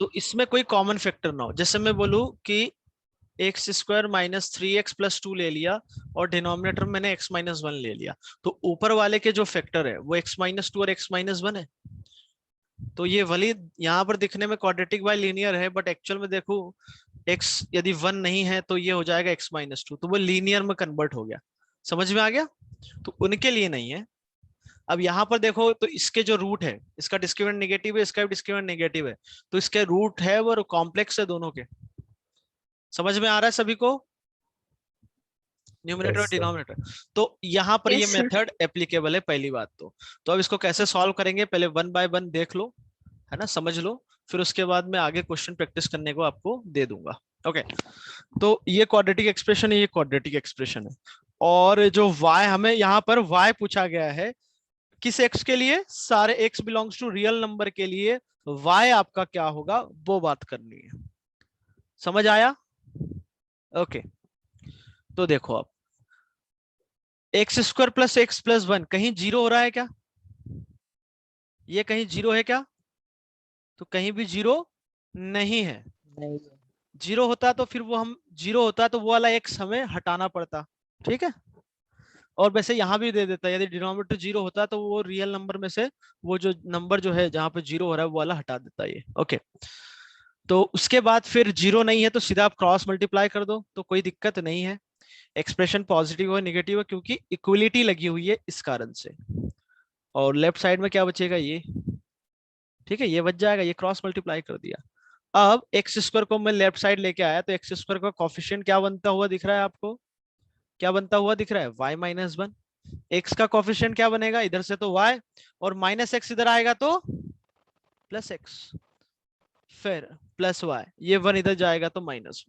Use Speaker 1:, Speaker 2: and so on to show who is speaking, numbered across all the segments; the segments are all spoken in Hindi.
Speaker 1: तो इसमें कोई कॉमन फैक्टर ना हो। जैसे मैं बोलूं कि x square minus three x plus two ले लिया और डिनोमिनेटर में मैंने एक्स माइनस वन ले लिया, तो ऊपर वाले के जो फैक्टर है वो एक्स माइनस टू और एक्स माइनस वन है। तो ये वली यहाँ पर दिखने में क्वाड्रेटिक बाय लीनियर है, बट एक्चुअल में देखो एक्स यदि वन नहीं है तो ये हो जाएगा एक्स माइनस टू, तो वो लीनियर में कन्वर्ट हो गया। समझ में आ गया? तो उनके लिए नहीं है। अब यहाँ पर देखो तो इसके जो रूट है, इसका डिस्क्रिमिनेंट नेगेटिव है, इसका भी डिस्क्रिमिनेंट नेगेटिव है, तो इसके रूट है वो कॉम्प्लेक्स है दोनों के। समझ में आ रहा है सभी को? न्यूमरेटर और
Speaker 2: यस सर।
Speaker 1: डिनोमिनेटर। तो यहाँ पर ये
Speaker 3: यस सर।
Speaker 1: मेथड एप्लीकेबल है पहली बात तो अब इसको कैसे सॉल्व करेंगे, पहले वन बाय वन देख लो, है ना, समझ लो, फिर उसके बाद में आगे क्वेश्चन प्रैक्टिस करने को आपको दे दूंगा। ओके, तो ये क्वाड्रेटिक एक्सप्रेशन है, ये क्वाड्रेटिक एक्सप्रेशन है, और जो y हमें यहाँ पर y पूछा गया है किस x के लिए, सारे x belongs to real number के लिए y आपका क्या होगा वो बात करनी है। समझ आया? ओके, तो देखो अब x square plus x plus one कहीं जीरो हो रहा है क्या? ये कहीं जीरो है क्या? तो कहीं भी जीरो नहीं है।
Speaker 4: नहीं।
Speaker 1: जीरो होता तो फिर वो हम जीरो होता तो वो वाला एक्स हमें हटाना पड़ता, ठीक है। और वैसे यहां भी दे देता, यदि डिनोमिनेटर जीरो होता तो वो रियल नंबर में से वो जो नंबर जो है जहां पे जीरो हो रहा है वो वाला हटा देता ये। ओके, तो उसके बाद फिर जीरो नहीं है तो सीधा आप क्रॉस मल्टीप्लाई कर दो तो कोई दिक्कत नहीं है। एक्सप्रेशन पॉजिटिव है नेगेटिव है क्योंकि इक्वलिटी लगी हुई है इस कारण से। और लेफ्ट साइड में क्या बचेगा, ये, ठीक है, ये बच जाएगा, ये क्रॉस मल्टीप्लाई कर दिया। अब एक्स स्क्वायर को मैं लेफ्ट साइड लेके आया तो एक्स स्क्वायर का कॉफिशिएंट क्या बनता हुआ दिख रहा है आपको? क्या बनता हुआ दिख रहा है? y minus one. एक्स का कॉफिशिएंट क्या बनेगा? इधर से तो y, और माइनस एक्स इधर आएगा तो प्लस एक्स, फिर प्लस y, ये वन इधर जाएगा तो माइनस।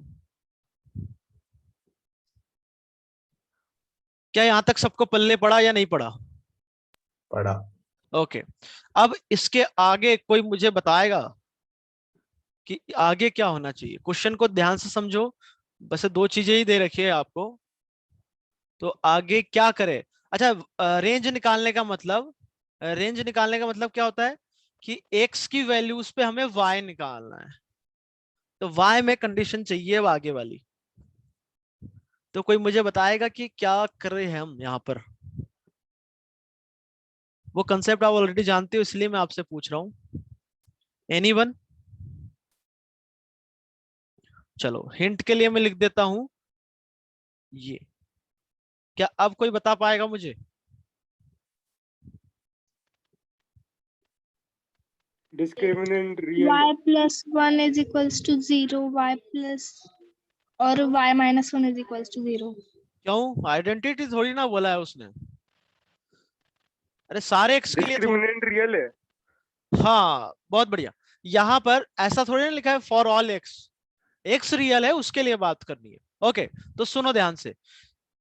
Speaker 1: क्या यहां तक सबको पल्ले पड़ा या नहीं पड़ा?
Speaker 2: पढ़ा।
Speaker 1: ओके, अब इसके आगे कोई मुझे बताएगा कि आगे क्या होना चाहिए? क्वेश्चन को ध्यान से समझो, बस दो चीजें ही दे रखी है आपको, तो आगे क्या करे? अच्छा, रेंज निकालने का मतलब, रेंज निकालने का मतलब क्या होता है कि x की वैल्यूज पे हमें y निकालना है, तो y में कंडीशन चाहिए वो आगे वाली। तो कोई मुझे बताएगा कि क्या कर रहे हैं हम यहाँ पर? वो कंसेप्ट आप ऑलरेडी जानते हो इसलिए मैं आपसे पूछ रहा हूँ। एनीवन? चलो हिंट के लिए मैं लिख देता हूं ये। क्या अब कोई बता पाएगा मुझे?
Speaker 5: Discriminant real
Speaker 3: y plus one is equals to zero, y plus और y minus one is equals to zero.
Speaker 1: क्यों? आइडेंटिटी थोड़ी ना बोला है उसने। अरे सारे एक्स के लिए
Speaker 5: डिस्क्रिमिनेंट रियल है।
Speaker 1: हाँ बहुत बढ़िया। यहां पर ऐसा थोड़ी ना लिखा है for all x, x real है उसके लिए बात करनी है। ओके, तो सुनो ध्यान से,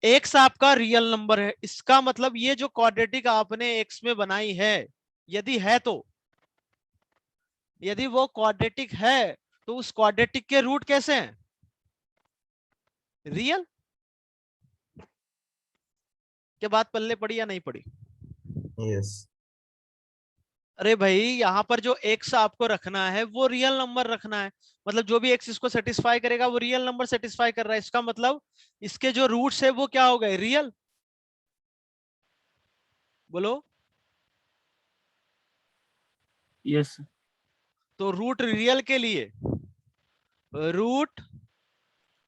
Speaker 1: एक्स आपका रियल नंबर है, इसका मतलब ये जो क्वाड्रेटिक आपने एक्स में बनाई है, यदि है तो, यदि वो क्वाड्रेटिक है तो उस क्वाड्रेटिक के रूट कैसे हैं? रियल। क्या बात पल्ले पड़ी या नहीं पड़ी?
Speaker 2: यस।
Speaker 1: अरे भाई यहाँ पर जो एक्स आपको रखना है वो रियल नंबर रखना है, मतलब जो भी एक्स इसको सेटिस्फाई करेगा वो रियल नंबर सेटिस्फाई कर रहा है, इसका मतलब इसके जो रूट्स है वो क्या हो गए? रियल। बोलो।
Speaker 4: यस।
Speaker 1: तो रूट रियल के लिए रूट,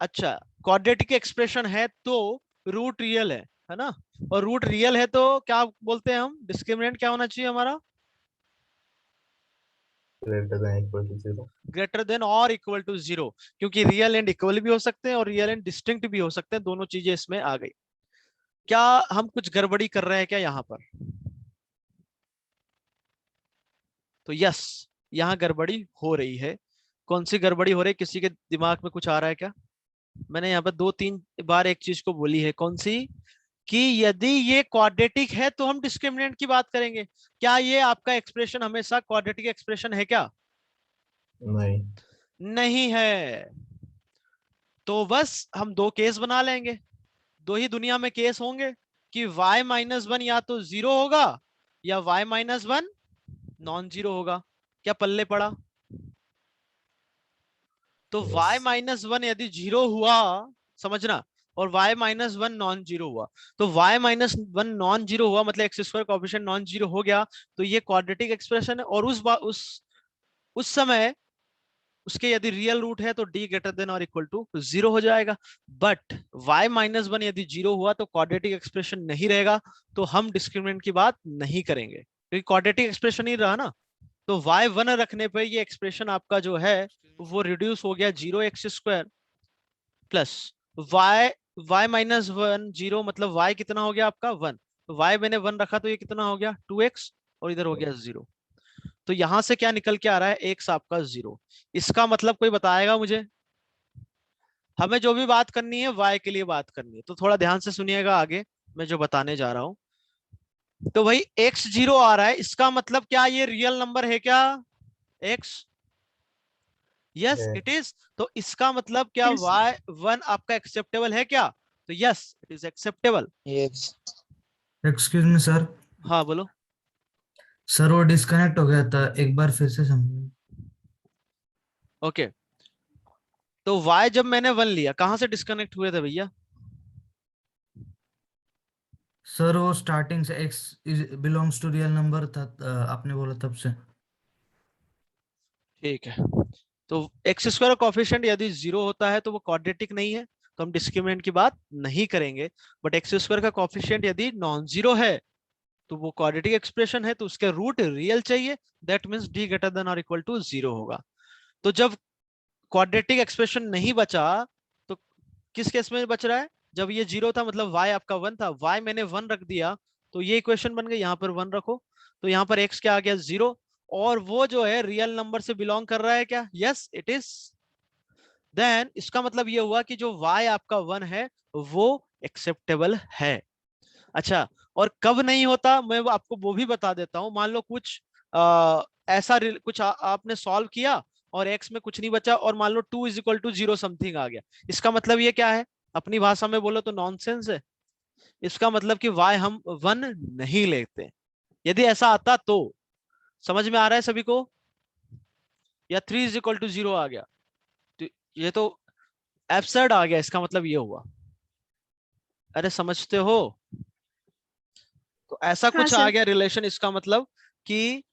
Speaker 1: अच्छा क्वाड्रेटिक एक्सप्रेशन है तो रूट रियल है ना, और रूट रियल है तो क्या बोलते हैं हम? डिस्क्रिमिनेंट क्या होना चाहिए हमारा?
Speaker 2: Greater than equal to zero.
Speaker 1: Greater than और इक्वल टू जीरो, क्योंकि रियल एंड इक्वल भी हो सकते हैं और रियल एंड डिस्टिंक्ट भी हो सकते हैं, दोनों चीजें इसमें आ गई। क्या हम कुछ गड़बड़ी कर रहे हैं क्या यहाँ पर? तो यस, यहाँ गड़बड़ी हो रही है। कौन सी गड़बड़ी हो रही है? किसी के दिमाग में कुछ आ रहा है क्या? मैंने यहाँ पर दो तीन बार एक चीज को बोली है, कौन सी? कि यदि ये क्वाड्रेटिक है तो हम डिस्क्रिमिनेंट की बात करेंगे। क्या ये आपका एक्सप्रेशन हमेशा क्वाड्रेटिक एक्सप्रेशन है क्या?
Speaker 2: नहीं।
Speaker 1: नहीं है। तो बस हम दो केस बना लेंगे, दो ही दुनिया में केस होंगे कि y माइनस वन या तो जीरो होगा या y minus one non zero होगा। क्या पल्ले पड़ा? तो
Speaker 2: Yes.
Speaker 1: y माइनस वन यदि 0 हुआ, समझना, और y minus one non zero हुआ, तो y minus one non zero हुआ मतलब x square coefficient non zero हो गया, तो ये क्वाड्रेटिक एक्सप्रेशन है। और उस समय उसके यदि रियल रूट है तो d ग्रेटर देन और इक्वल टू 0 हो जाएगा। बट y माइनस वन यदि 0 हुआ तो क्वाड्रेटिक एक्सप्रेशन नहीं रहेगा, तो हम डिस्क्रिमिनेंट की बात नहीं करेंगे, क्योंकि क्वाड्रेटिक एक्सप्रेशन ही रहा ना। तो y वन रखने पर ये एक्सप्रेशन आपका जो है वो रिड्यूस हो गया 0x² plus y minus one 0, मतलब y कितना हो गया आपका 1, तो y मैंने 1 रखा तो ये कितना हो गया 2x, और इधर हो गया 0। तो यहां से क्या निकल के आ रहा है, x आपका 0। इसका मतलब कोई बताएगा मुझे? हमें जो भी बात करनी है y के लिए बात करनी है, तो थोड़ा ध्यान से सुनिएगा आगे मैं जो बताने जा रहा हूं। तो भाई x 0 आ रहा है, इसका मतलब क्या ये रियल नंबर है क्या x? Yes
Speaker 2: Yeah.
Speaker 1: It is. तो इसका मतलब क्या
Speaker 3: Yes.
Speaker 1: y1 आपका एक्सेप्टेबल है क्या? तो yes it is acceptable.
Speaker 4: Yes.
Speaker 6: Excuse me sir.
Speaker 1: हाँ बोलो।
Speaker 6: सर वो डिस्कनेक्ट हो गया था, एक बार फिर से समझिए।
Speaker 1: ओके तो y जब मैंने 1 लिया, कहां से डिस्कनेक्ट हुए थे भैया?
Speaker 6: सर वो स्टार्टिंग से x belongs to real number था, आपने बोला तब से।
Speaker 1: ठीक है, तो एक्स स्क्वायर कोएफिशिएंट यदि 0 होता है तो वो क्वाड्रेटिक नहीं है, तो हम डिस्क्रिमिनेंट की बात नहीं करेंगे। बट एक्स स्क्वायर का कोएफिशिएंट यदि नॉन जीरो है तो वो क्वाड्रेटिक एक्सप्रेशन है, तो उसके रूट रियल चाहिए, that means d greater than और इक्वल टू 0 होगा। तो जब क्वाड्रेटिक एक्सप्रेशन नहीं बचा तो किस केस में बच रहा है? जब ये 0 था मतलब y आपका 1 था, y मैंने 1 रख दिया तो ये इक्वेशन बन गई, यहाँ पर 1 रखो तो यहाँ पर x क्या आ गया 0, और वो जो है रियल नंबर से बिलोंग कर रहा है क्या? Yes it is. देन इसका मतलब ये हुआ कि जो y आपका 1 है वो एक्सेप्टेबल है। अच्छा, और कब नहीं होता मैं आपको वो भी बता देता हूं। मान लो कुछ ऐसा कुछ आपने सॉल्व किया और x में कुछ नहीं बचा, और मान लो 2 इज इक्वल टू 0 समथिंग आ गया, इसका मतलब ये क्या है? अपनी भाषा में बोलो तो नॉनसेंस है। इसका मतलब कि y हम 1 नहीं लेते। यदि ऐसा आता तो समझ में आ रहा है सभी को? या 3 इज इक्वल टू 0 आ गया तो ये तो एब्सर्ड आ गया, इसका मतलब ये हुआ। अरे समझते हो? तो ऐसा
Speaker 3: हाँ
Speaker 1: कुछ आ
Speaker 3: सर।
Speaker 1: गया रिलेशन, इसका मतलब कि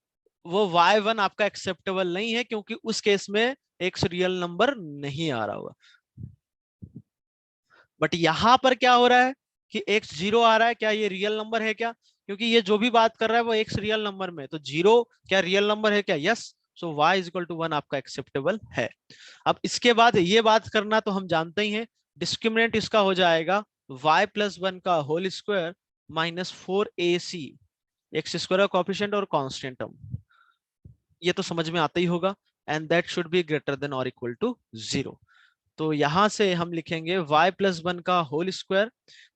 Speaker 1: वो y1 आपका एक्सेप्टेबल नहीं है, क्योंकि उस केस में x रियल नंबर नहीं आ रहा होगा। बट यहां पर क्या हो रहा है कि x 0 आ रहा है, क्या ये रियल नंबर है क्या? क्योंकि ये जो भी बात कर रहा है वो x रियल नंबर में, तो 0 क्या रियल नंबर है क्या? Yes. So y is equal to 1 आपका एक्सेप्टेबल है। अब इसके बाद ये बात करना तो हम जानते ही हैं, डिस्क्रिमिनेंट इसका हो जाएगा y प्लस 1 का whole square minus 4ac, x square का कोएफिशिएंट और कांस्टेंट टर्म, ये तो समझ में आता ही होगा। And that should be greater than और इक्वल टू 0। तो यहां से हम लिखेंगे y प्लस 1 का होल स्क्वायर,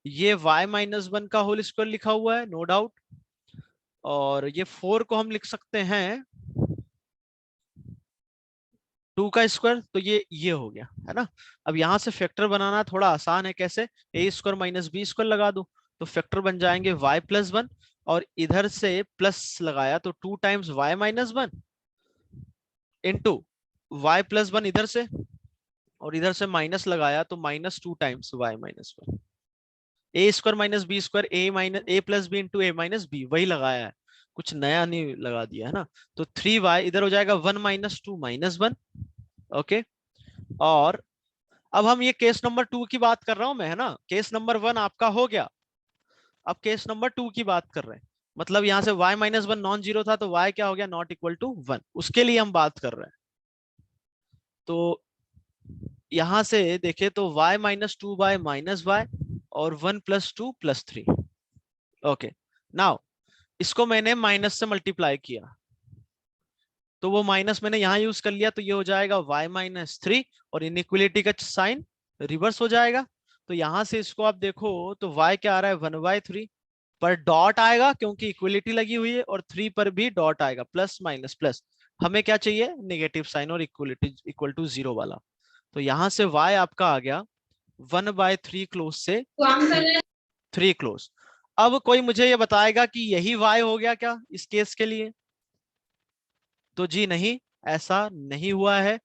Speaker 1: ये y माइनस 1 का होल स्क्वायर लिखा हुआ है नो डाउट, और ये 4 को हम लिख सकते हैं 2 का स्क्वायर, तो ये हो गया है ना। अब यहां से फैक्टर बनाना थोड़ा आसान है, कैसे? a square minus b square लगा दो तो फैक्टर बन जाएंगे y प्लस 1, और इधर से प्लस लगाया तो 2 times y minus 1 into y plus 1 इधर से, और इधर से माइनस लगाया तो minus 2 times y minus 1, a square minus b square, a plus b into a minus b, वही लगाया है, कुछ नया नहीं लगा दिया है ना। तो 3y इधर हो जाएगा 1 माइनस 2 माइनस 1। ओके, और अब हम ये केस नंबर 2 की बात कर रहा हूं मैं, है ना। केस नंबर 1 आपका हो गया, अब केस नंबर 2 की बात कर रहे हैं। मतलब यहां से y माइनस 1 नॉन जीरो था तो y क्या हो गया? नॉट इक्वल टू 1, उसके लिए हम बात कर रहे हैं। तो यहां से देखें तो y minus 2 bye minus y और 1 प्लस 2 प्लस 3। ओके, नाउ इसको मैंने माइनस से मल्टीप्लाई किया तो वो माइनस मैंने यहां यूज कर लिया, तो ये हो जाएगा y माइनस 3, और इनइक्वलिटी का साइन रिवर्स हो जाएगा। तो यहां से इसको आप देखो तो y क्या आ रहा है 1/3 पर डॉट आएगा क्योंकि इक्वलिटी लगी हुई है, और 3 पर भी डॉट आएगा, प्लस माइनस प्लस। हमें क्या चाहिए? नेगेटिव साइन और इक्वलिटी इक्वल टू 0 वाला। तो यहां से y आपका आ गया 1/3 क्लोज से 3 क्लोज। अब कोई मुझे ये बताएगा कि यही y हो गया क्या इस केस के लिए? तो जी नहीं, ऐसा नहीं हुआ है।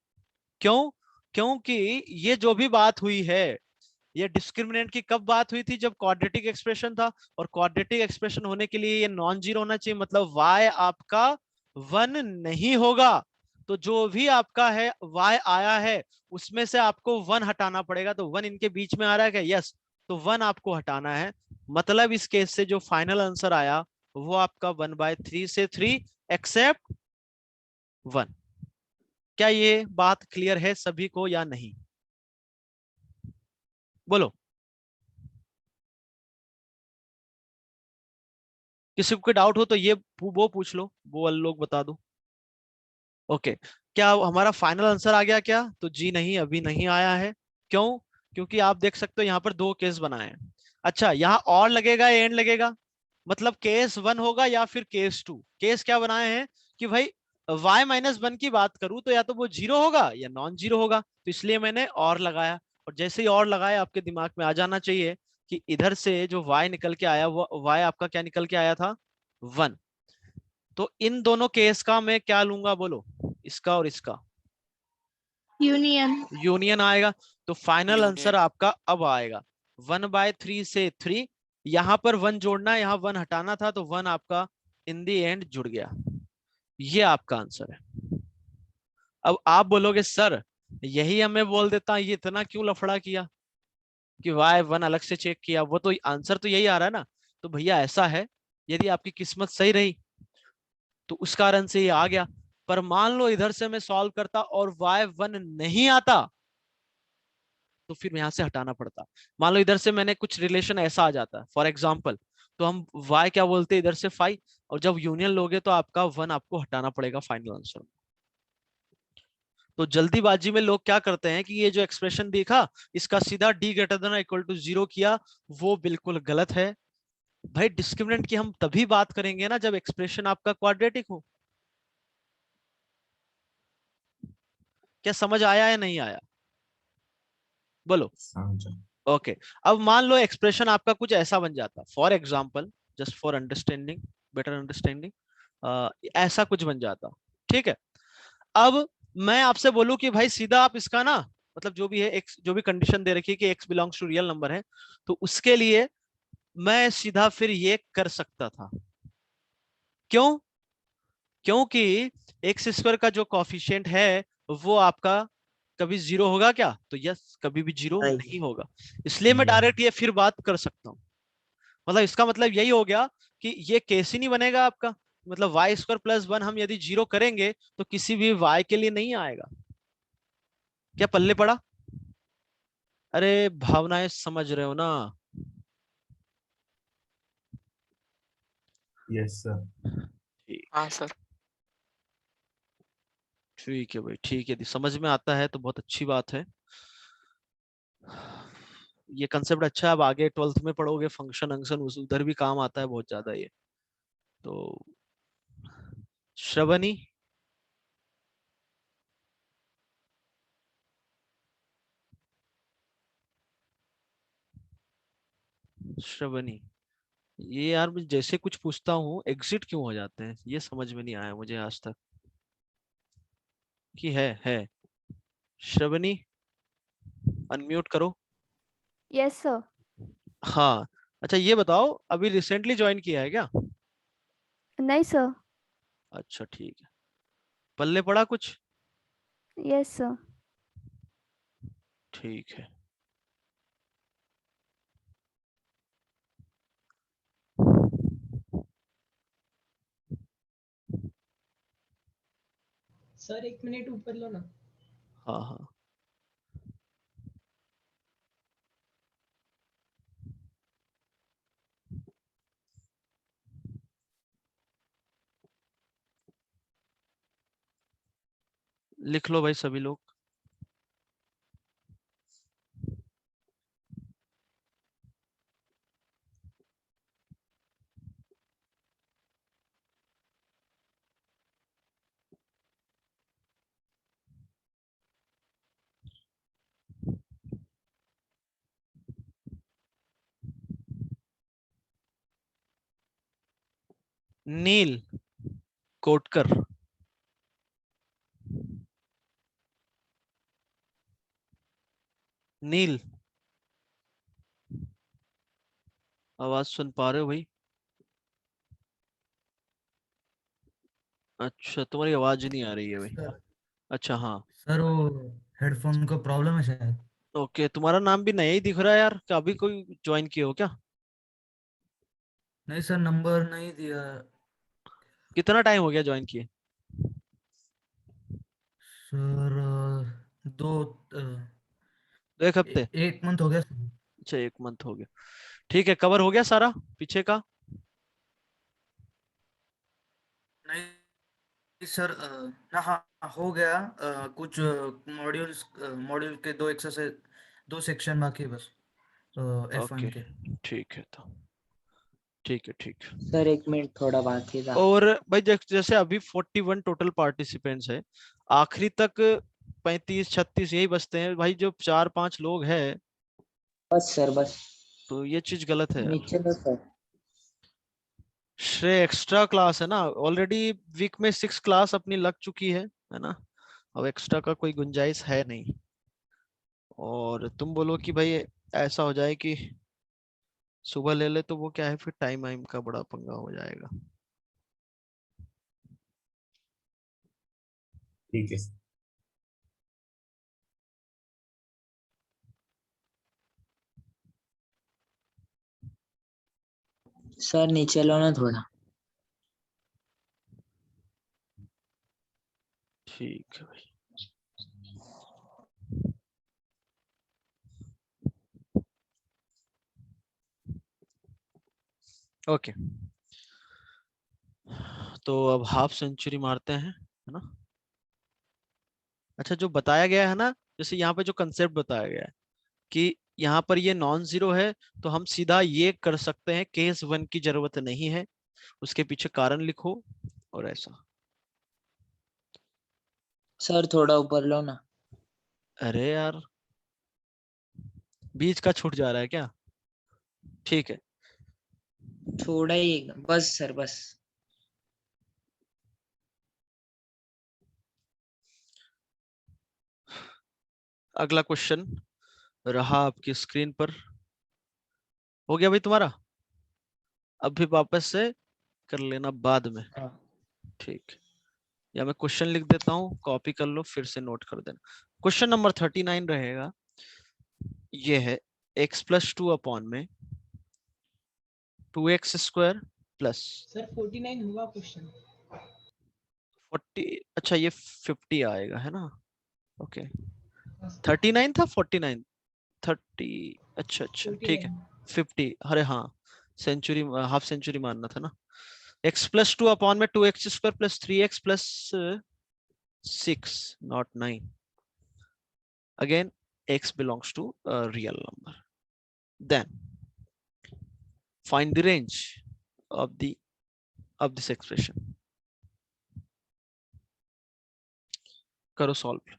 Speaker 1: क्यों? क्योंकि ये जो भी बात हुई है, ये डिस्क्रिमिनेंट की कब बात हुई थी? जब क्वाड्रेटिक एक्सप्रेशन था, और क्वाड्रेटिक एक्सप्रेशन होने के लिए ये नॉन जीरो होना चाहिए, मतलब y आपका 1 नहीं होगा। तो जो भी आपका है y आया है उसमें से आपको 1 हटाना पड़ेगा। तो 1 इनके बीच में आ रहा है क्या? यस। तो 1 आपको हटाना है। मतलब इस केस से जो फाइनल आंसर आया वो आपका 1/3 से 3 एक्सेप्ट 1। क्या ये बात क्लियर है सभी को या नहीं? बोलो। किसी को डाउट हो तो ये वो पूछ लो, वो वाले लोग बता दो। ओके, क्या हमारा फाइनल आंसर आ गया क्या? तो जी नहीं, अभी नहीं आया है। क्यों? क्योंकि आप देख सकते हो यहाँ पर दो केस बनाए हैं। अच्छा, यहाँ और लगेगा एंड लगेगा, मतलब केस 1 होगा या फिर केस 2। केस क्या बनाए हैं कि भाई y-1 की बात करूं तो या तो वो जीरो होगा या नॉन जीरो होगा, तो इसलिए मैंने और लगाया। और जैसे ही और लगाया आपके दिमाग में आ जाना चाहिए कि इधर से जो y निकल के आया वो y आपका क्या निकल के आया था? 1। तो इन दोनों केस का मैं क्या लूंगा? बोलो, इसका और इसका
Speaker 3: यूनियन।
Speaker 1: यूनियन आएगा। तो फाइनल आंसर
Speaker 4: यूनियन।
Speaker 1: आपका अब आएगा 1/3 से 3। यहां पर 1 जोड़ना है, यहाँ 1 हटाना था, तो 1 आपका इन दी एंड जुड़ गया। ये आपका आंसर है। अब आप बोलोगे सर यही हमें बोल देता, ये इतना क्यों लफड़ा किया कि y1 अलग से चेक किया? वो तो आंसर तो यही आ रहा है ना। तो भैया ऐसा है, यदि आपकी किस्मत सही रही तो उस कारण से ये आ गया। पर मान लो इधर से मैं सॉल्व करता और y1 नहीं आता, तो फिर यहां से हटाना पड़ता। मान लो इधर से मैंने कुछ रिलेशन ऐसा आ जाता फॉर एग्जाम्पल, तो हम y क्या बोलते इधर से 5, और जब यूनियन लोगे तो आपका 1 आपको हटाना पड़ेगा फाइनल आंसर। तो जल्दीबाजी में लोग क्या करते हैं कि ये जो एक्सप्रेशन देखा इसका सीधा d greater than equal to 0 किया, वो बिल्कुल गलत है। भाई डिस्क्रिमिनेंट की हम तभी बात करेंगे ना जब एक्सप्रेशन आपका क्वाड्रेटिक हो। क्या समझ आया या नहीं आया? बोलो।
Speaker 2: समझा।
Speaker 1: ओके, अब मान लो एक्सप्रेशन आपका कुछ ऐसा बन जाता, for example just for understanding, better understanding, ऐसा कुछ बन जाता। ठीक है, अब मैं आपसे बोलूं कि भाई सीधा आप इसका ना, मतलब जो भी है एक्स, जो भी कंडीशन दे रखी है कि x belongs to real number है, तो उसके लिए मैं सीधा फिर ये कर सकता था। क्यों? क्योंकि एक्स स्क्वायर का जो कॉफिशिएंट है वो आपका कभी जीरो होगा क्या? तो यस, कभी भी जीरो नहीं होगा। इसलिए मैं
Speaker 2: नहीं।
Speaker 1: डायरेक्ट ये फिर बात कर सकता हूँ। मतलब इसका मतलब यही हो गया कि ये केस ही नहीं बनेगा आपका। मतलब वाई स्क्वायर प्लस 1 हम यदि जीरो करेंगे तो किसी भी वाई के लिए नहीं आएगा। क्या पल्ले पड़ा? अरे भावनाएं समझ रहे हो ना?
Speaker 2: Yes sir.
Speaker 1: ठीक,
Speaker 4: हाँ सर।
Speaker 1: ठीक है भाई, ठीक है, यदि समझ में आता है तो बहुत अच्छी बात है। ये कंसेप्ट अच्छा है, अब आगे 12th में पढ़ोगे फंक्शन अंक्शन उधर भी काम आता है बहुत ज्यादा ये। तो श्रवणी, श्रवणी, ये यार मैं जैसे कुछ पूछता हूँ एग्जिट क्यों हो जाते हैं, ये समझ में नहीं आया मुझे आज तक। कि है श्रवणी, अनम्यूट करो।
Speaker 7: Yes sir.
Speaker 1: हाँ, अच्छा ये बताओ अभी रिसेंटली ज्वाइन किया है क्या?
Speaker 7: नहीं सर।
Speaker 1: अच्छा ठीक है, पल्ले पड़ा कुछ?
Speaker 7: Yes sir.
Speaker 1: ठीक है।
Speaker 8: सर 1 मिनट ऊपर लो ना।
Speaker 1: हाँ हाँ, लिख लो भाई सभी लोग। नील कोटकर, नील, आवाज सुन पा रहे हो भाई? अच्छा, तुम्हारी आवाज ही नहीं आ रही है भाई।
Speaker 6: सर
Speaker 1: अच्छा हाँ।
Speaker 6: सर वो हेडफोन का प्रॉब्लम है शायद।
Speaker 1: ओके, तुम्हारा नाम भी नया ही दिख रहा है यार, क्या अभी कोई ज्वाइन किए हो क्या?
Speaker 6: नहीं सर, नंबर नहीं दिया।
Speaker 1: कितना टाइम हो गया ज्वाइन किए?
Speaker 6: सर दो
Speaker 1: 1 हफ्ते?
Speaker 6: 1 मंथ हो गया सर।
Speaker 1: अच्छा, 1 मंथ हो गया। ठीक है, कवर हो गया सारा पीछे का?
Speaker 6: नहीं सर, ना हाँ हो गया। कुछ मॉड्यूल के 2 एक्सरसाइज, 2 सेक्शन बाकी है बस, F1
Speaker 1: ओके,
Speaker 6: के।
Speaker 1: ठीक है तो, ठीक है ठीक है।
Speaker 8: सर 1 मिनट थोड़ा बाकी था।
Speaker 1: और भाई जैसे अभी 41 टोटल पार्टिसिपेंट्स है, आखिरी तक 35-36 यही बचते हैं भाई, जो 4-5 लोग हैं,
Speaker 8: बस सर बस।
Speaker 1: तो ये चीज गलत है यार।
Speaker 8: नीचे लो सर।
Speaker 1: श्रेय एक्स्ट्रा क्लास है ना, ऑलरेडी वीक में 6 क्लास अपनी लग चुकी है ना, अब एक्स्ट्रा का कोई गुंजाइश है नहीं। और तुम बोलो कि भाई ऐसा हो जाए कि सुबह ले ले, तो वो क्या है, फिर टाइम वाइम का बड़ा पंगा हो जाएगा।
Speaker 2: ठीक है।
Speaker 8: सर नीचे लो ना थोड़ा।
Speaker 1: ठीक है भाई। ओके, तो अब हाफ सेंचुरी मारते हैं, है ना? अच्छा, जो बताया गया है ना, जैसे यहाँ पे जो कंसेप्ट बताया गया है कि यहाँ पर ये नॉन जीरो है, तो हम सीधा ये कर सकते हैं, केस 1 की जरूरत नहीं है, उसके पीछे कारण लिखो और ऐसा।
Speaker 8: सर थोड़ा ऊपर लो ना।
Speaker 1: अरे यार, बीच का छूट जा रहा है क्या? ठीक है।
Speaker 8: थोड़ा ही एकदम, बस सर बस।
Speaker 1: अगला क्वेश्चन रहा आपकी स्क्रीन पर, हो गया भाई तुम्हारा? अब भी वापस से कर लेना बाद में।
Speaker 8: हाँ।
Speaker 1: ठीक, या मैं क्वेश्चन लिख देता हूँ, कॉपी कर लो, फिर से नोट कर देना। क्वेश्चन नंबर 39 रहेगा, ये है x+2 अपॉन में 2x² प्लस
Speaker 8: सर 49 हुआ क्वेश्चन।
Speaker 1: 40, अच्छा ये 50 आएगा है ना? ओके, 39 था 49, 30, अच्छा अच्छा ठीक है, 50, अरे हाँ, सेंचुरी हाफ सेंचुरी मानना था ना। x+2 अपॉन में 2x² plus 3x plus 6, not 9. Again, x belongs to a real number. Then find the range of this expression. करो सॉल्व।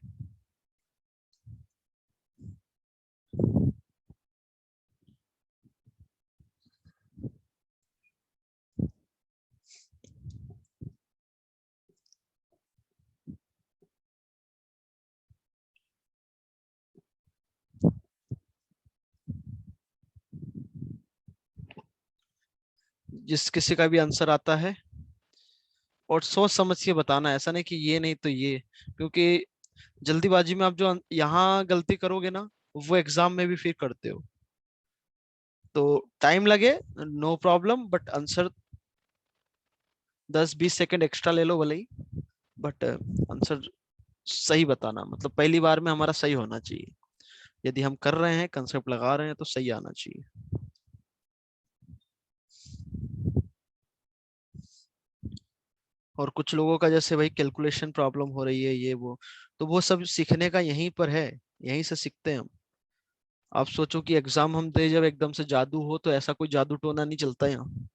Speaker 1: जिस किसी का भी आंसर आता है, और सोच समझ के बताना, ऐसा नहीं कि ये नहीं तो ये, क्योंकि जल्दीबाजी में आप जो यहाँ गलती करोगे ना, वो एग्जाम में भी फिर करते हो, तो टाइम लगे, no problem, but answer 10-20 second extra ले लो भले ही, बट आंसर सही बताना, मतलब पहली बार में हमारा सही होना चाहिए। यदि हम कर रहे हैं, कंसेप्ट लगा रहे हैं, तो सही आना चाहिए। और कुछ लोगों का जैसे भाई कैलकुलेशन प्रॉब्लम हो रही है, ये वो, तो वो सब सीखने का यहीं पर है, यहीं से सीखते हैं हम। आप सोचो कि एग्जाम हम दे जब एकदम से जादू हो, तो ऐसा कोई जादू टोना नहीं चलता यहाँ।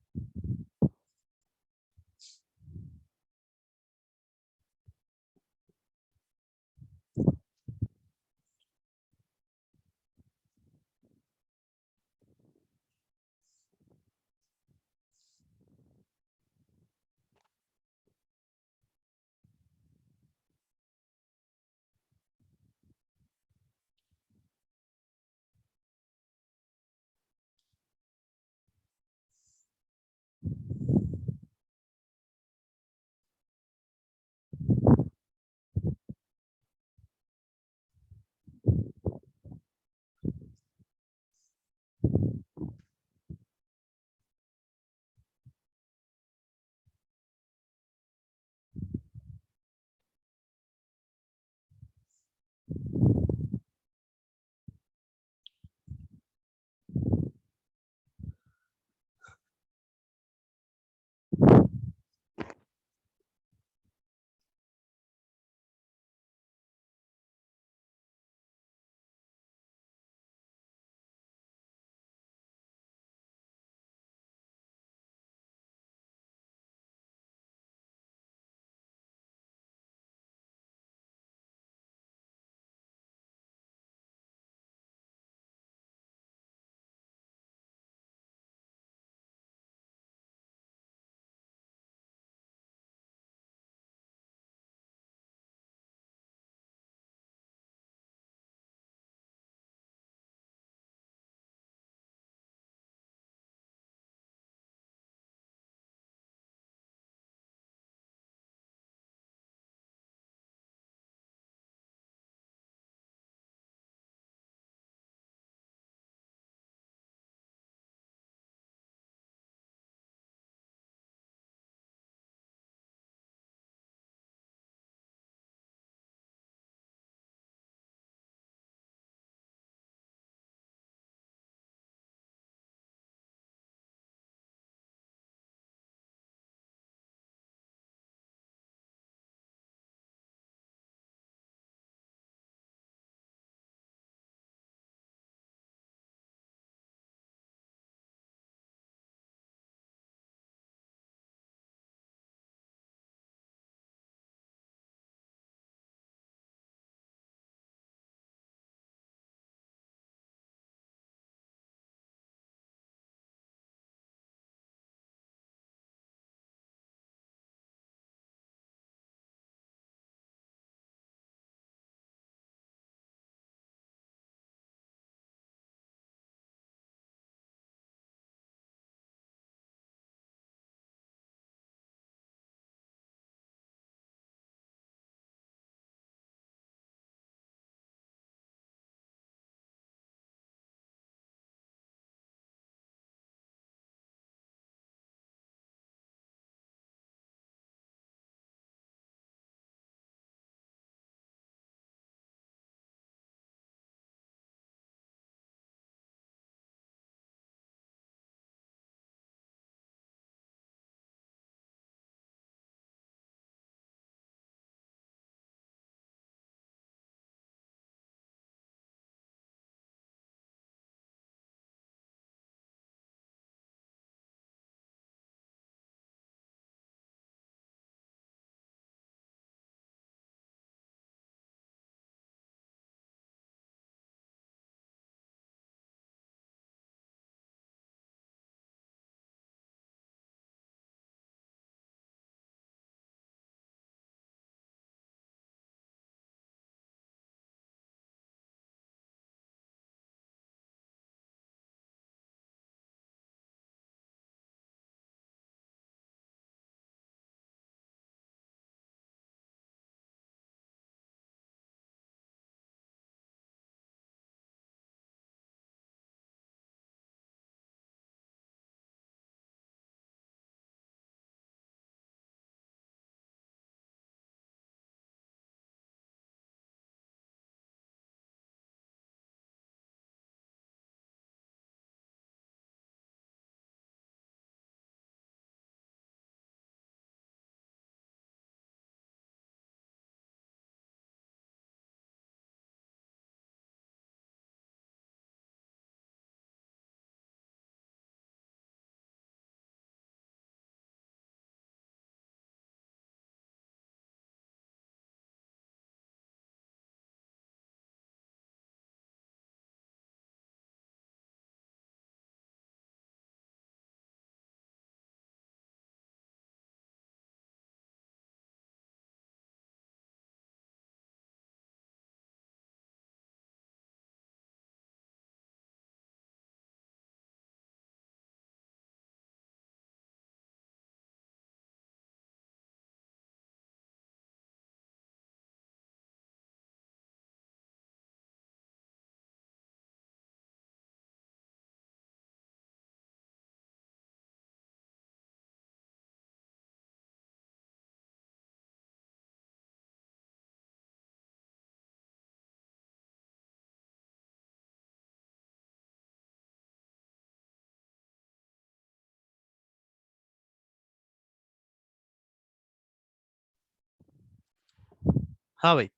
Speaker 1: हाँ भाई,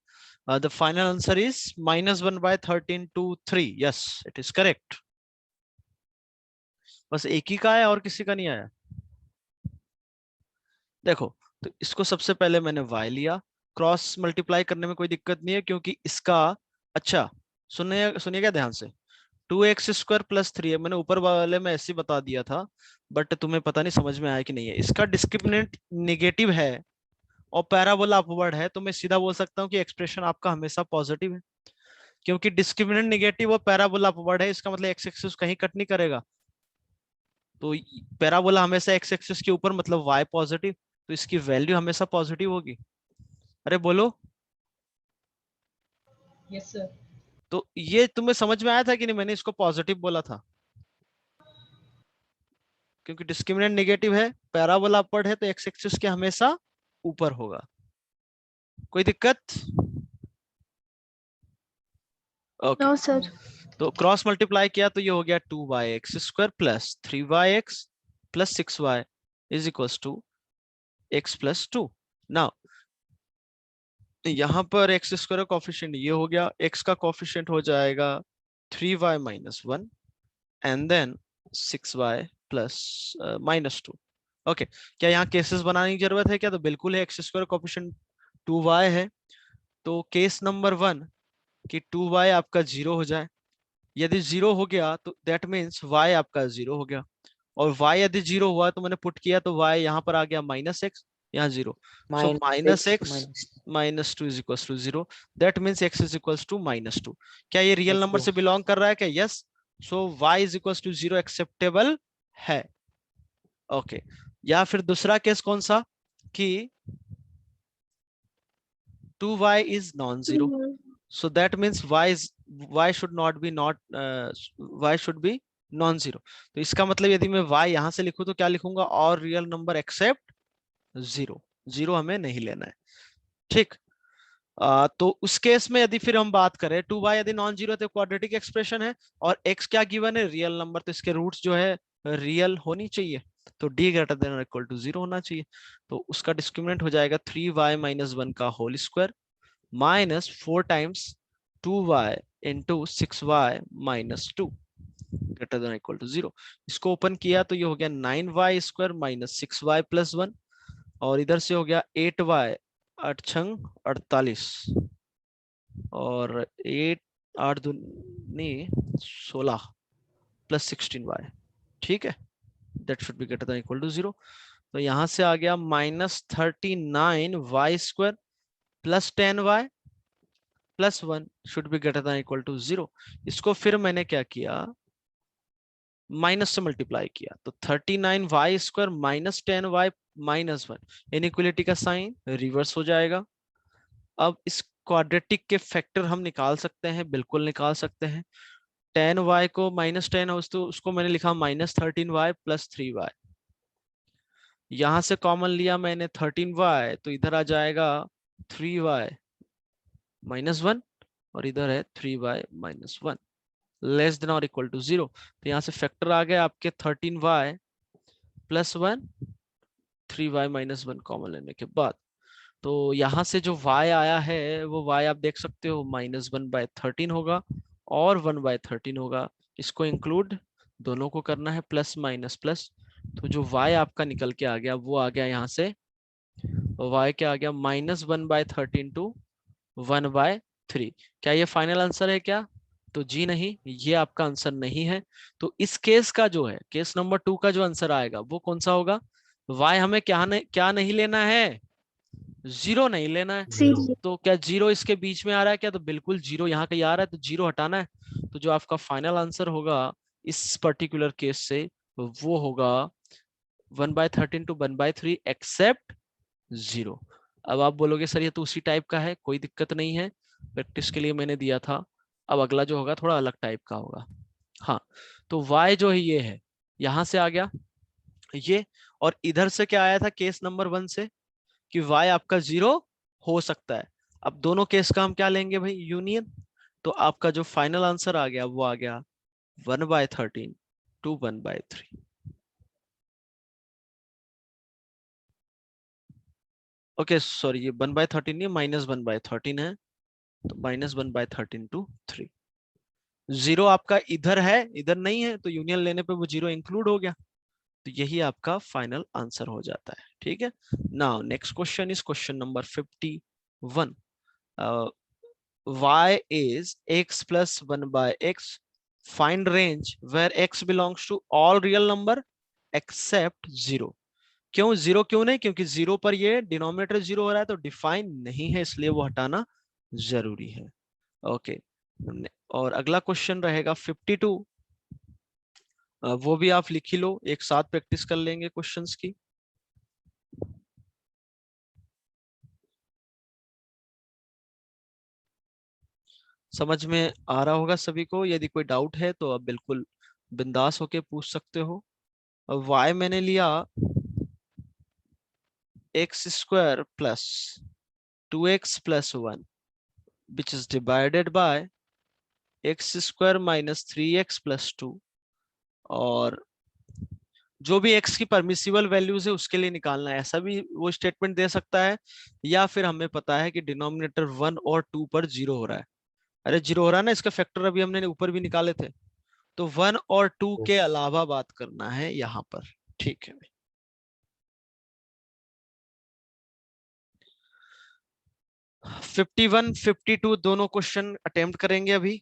Speaker 1: the final answer is -1/13 to 3. Yes, it is correct. बस एक ही का है और किसी का नहीं आया. देखो, तो इसको सबसे पहले मैंने y लिया. क्रॉस मल्टीप्लाई करने में कोई दिक्कत नहीं है क्योंकि इसका, अच्छा सुनिए सुनिएगा ध्यान से, 2x² + 3 है. मैंने ऊपर वाले में ऐसे ही बता दिया था, बट तुम्हें पता नहीं समझ में आया कि नहीं है. इसका डिस्क्रिमिनेंट नेगेटिव है और पैराबोला अपवर्ड है, तो मैं सीधा बोल सकता हूँ कि एक्सप्रेशन आपका हमेशा पॉजिटिव है, क्योंकि डिस्क्रिमिनेंट नेगेटिव और पैराबोला अपवर्ड है. इसका मतलब एक्स एक्सिस कहीं कट नहीं करेगा, तो पैराबोला हमेशा एक्स एक्सिस के ऊपर, मतलब y पॉजिटिव, तो इसकी वैल्यू हमेशा पॉजिटिव होगी. अरे बोलो.
Speaker 8: Yes sir.
Speaker 1: तो ये तुम्हें समझ में आया था कि नहीं? मैंने इसको पॉजिटिव बोला था क्योंकि डिस्क्रिमिनेंट नेगेटिव है, पैराबोला अपवर्ड है, तो एक्स एक्सिस के हमेशा ऊपर होगा. कोई दिक्कत? ओके.
Speaker 3: No sir.
Speaker 1: तो क्रॉस मल्टीप्लाई किया तो ये हो गया 2y² + 3yx + 6y = x + 2. Now यहाँ पर x² का कोफिशिएंट ये हो गया, x का कोफिशिएंट हो जाएगा 3y - 1 and then 6y + -2. Okay, क्या यहाँ केसेस बनाने की जरूरत है क्या? तो बिल्कुल है. x² कोफिशिएंट 2y है, तो केस नंबर 1 कि 2y आपका 0 हो जाए. यदि 0 हो गया तो दैट मीन्स y आपका 0 हो गया, और y यदि 0 हुआ तो मैंने पुट किया तो y यहाँ पर आ गया -x, यहाँ 0. So -x -2 = 0. That means x = -2. क्या ये रियल नंबर से बिलोंग कर रहा है क्या? यस. सो y = 0 एक्सेप्टेबल है. ओके. या फिर दूसरा केस कौन सा, कि 2y is non-zero. So that means y should be non-zero. तो इसका मतलब यदि मैं y यहां से लिखूं तो क्या लिखूंगा? और रियल नंबर एक्सेप्ट 0. 0 हमें नहीं लेना है. ठीक. तो उस केस में यदि फिर हम बात करें, 2y यदि नॉन जीरो तो क्वाड्रेटिक एक्सप्रेशन है, और x क्या गिवन है? रियल नंबर, तो इसके रूट्स जो है रियल होनी चाहिए, तो d > 0 होना चाहिए. तो उसका डिस्क्रिमिनेंट हो जाएगा 3y - 1 का whole square -4 times 2y into 6y - 2 > 0. इसको ओपन किया तो ये हो गया 9y² - 6y + 1, और इधर से हो गया 8y 8 छंग 48, और 8 8 दूनी 16 + 16y. ठीक है, दैट शुड बी > 0. तो यहां से आ गया -39y² + 10y + 1 शुड बी > 0. इसको फिर मैंने क्या किया? माइनस से मल्टीप्लाई किया, तो 39y² - 10y - 1, इनइक्वालिटी का साइन रिवर्स हो जाएगा. अब इस क्वाड्रेटिक के फैक्टर हम निकाल सकते हैं, बिल्कुल निकाल सकते हैं. 10y को -10 है तो उसको मैंने लिखा -13y + 3y. यहां से कॉमन लिया मैंने 13y, तो इधर आ जाएगा 3y - 1, और इधर है 3y - 1 लेस देन और इक्वल टू 0. तो यहाँ से फैक्टर आ गया आपके 13y + 1 3y - 1 कॉमन लेने के बाद. तो यहाँ से जो y आया है वो y आप देख सकते हो -1/13 होगा और 1/13 होगा. इसको इंक्लूड दोनों को करना है, प्लस माइनस प्लस. तो जो y आपका निकल के आ गया वो आ गया यहाँ से, y क्या आ गया? -1/13 to 1/3. क्या ये फाइनल आंसर है क्या? तो जी नहीं, ये आपका आंसर नहीं है. तो इस केस का जो है, केस नंबर 2 का जो आंसर आएगा वो कौन सा होगा? y हमें क्या नहीं लेना है? 0 नहीं लेना है.
Speaker 3: Zero.
Speaker 1: तो क्या 0 इसके बीच में आ रहा है क्या? तो बिल्कुल 0 यहाँ कहीं आ रहा है, तो 0 हटाना है. तो जो आपका फाइनल आंसर होगा इस पर्टिकुलर केस से वो होगा 1/13 to 1/3 एक्सेप्ट 0. अब आप बोलोगे सर ये तो उसी टाइप का है, कोई दिक्कत नहीं है, प्रैक्टिस के लिए मैंने दिया था. अब अगला जो होगा थोड़ा अलग टाइप का होगा. हाँ, तो y जो है ये है, यहां से आ गया ये, और इधर से क्या आया था केस नंबर 1 से कि y आपका 0 हो सकता है. अब दोनों केस का हम क्या लेंगे भाई? यूनियन. तो आपका जो फाइनल आंसर आ गया वो आ गया 1/13 to 1/3. ओके सॉरी, ये 1/13 नहीं, -1/13 है, तो -1/13 टू 3। जीरो आपका इधर है, इधर नहीं है, तो यूनियन लेने पे वो जीरो इंक्लूड हो गया, तो यही आपका फाइनल आंसर हो जाता है। ठीक है, now next question is question number 51। y is x plus 1 by x, find range where x belongs to all real number except 0। क्यों जीरो क्यों नहीं? क्योंकि जीरो पर ये डिनोमिनेटर जीरो हो रहा है, तो डिफाइन नहीं है, इसलिए वो हटाना जरूरी है। ओके, और अगला क्वेश्चन रहेगा 52। वो भी आप लिख ही लो, एक साथ प्रैक्टिस कर लेंगे क्वेश्चंस की। समझ में आ रहा होगा सभी को? यदि कोई डाउट है तो आप बिल्कुल बिंदास होके पूछ सकते हो। y मैंने लिया x² plus 2x plus 1 which is divided by x² minus 3x plus 2, और जो भी x की परमिसिबल वैल्यूज है उसके लिए निकालना है। ऐसा भी वो स्टेटमेंट दे सकता है, या फिर हमें पता है कि डिनोमिनेटर 1 और 2 पर जीरो हो रहा है। अरे जीरो हो रहा है ना, इसका फैक्टर अभी हमने ऊपर भी निकाले थे, तो 1 और 2 के
Speaker 2: Yes.
Speaker 1: अलावा बात करना है यहाँ पर। ठीक है, 51 52 दोनों क्वेश्चन अटेम्प्ट करेंगे अभी।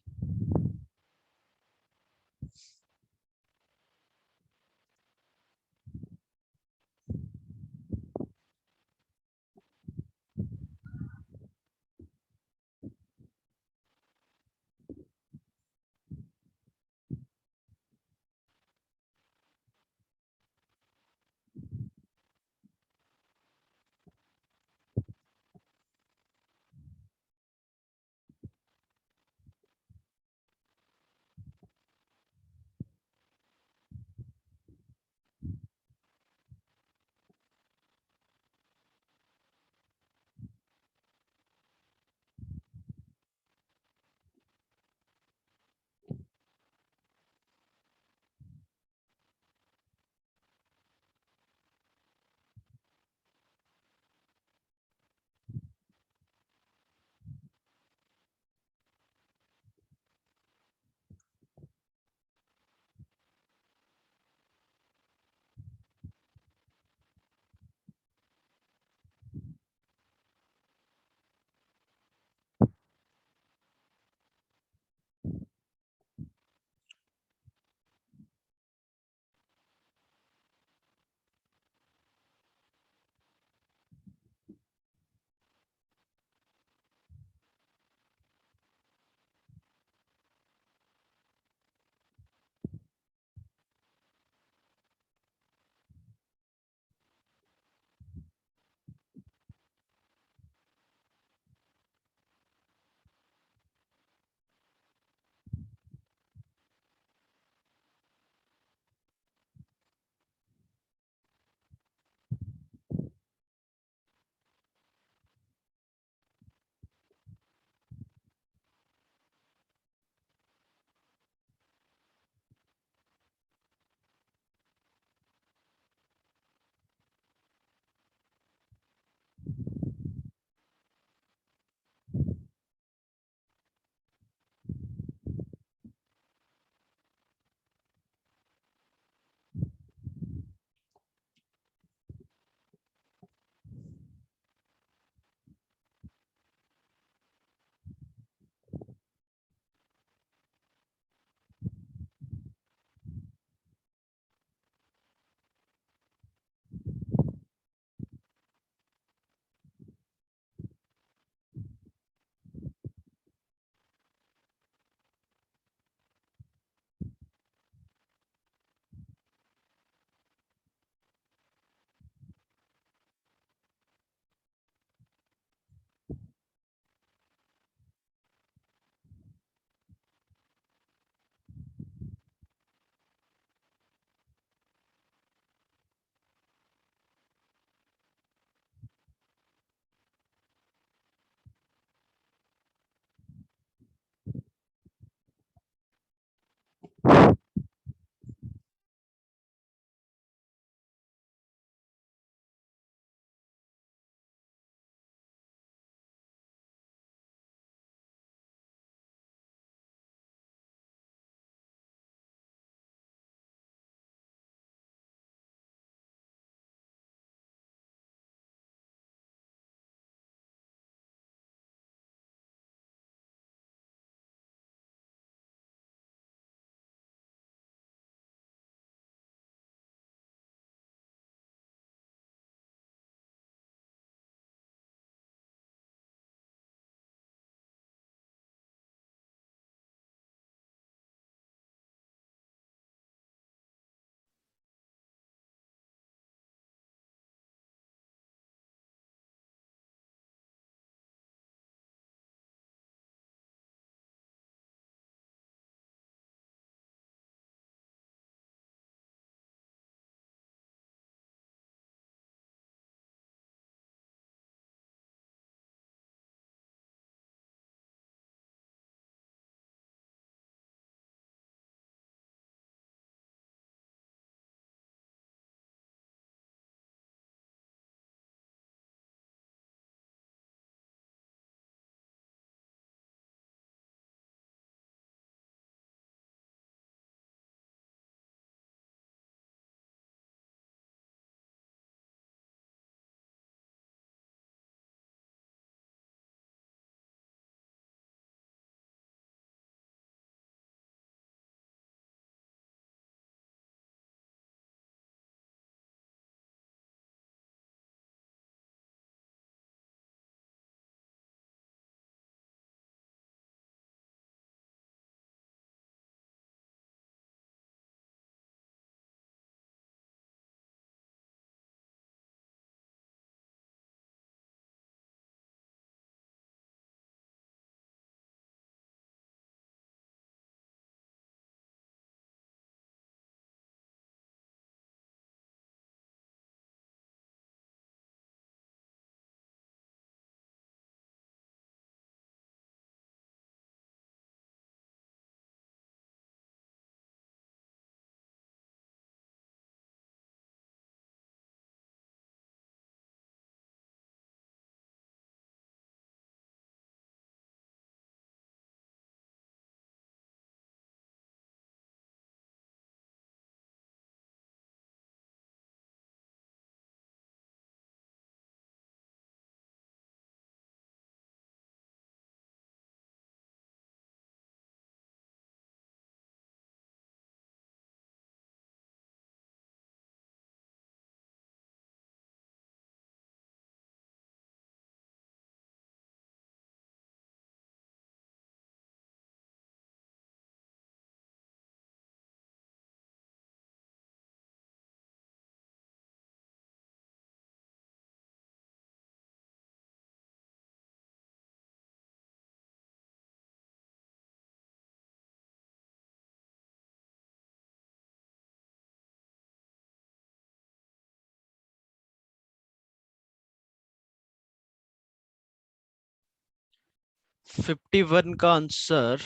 Speaker 1: 51 का आंसर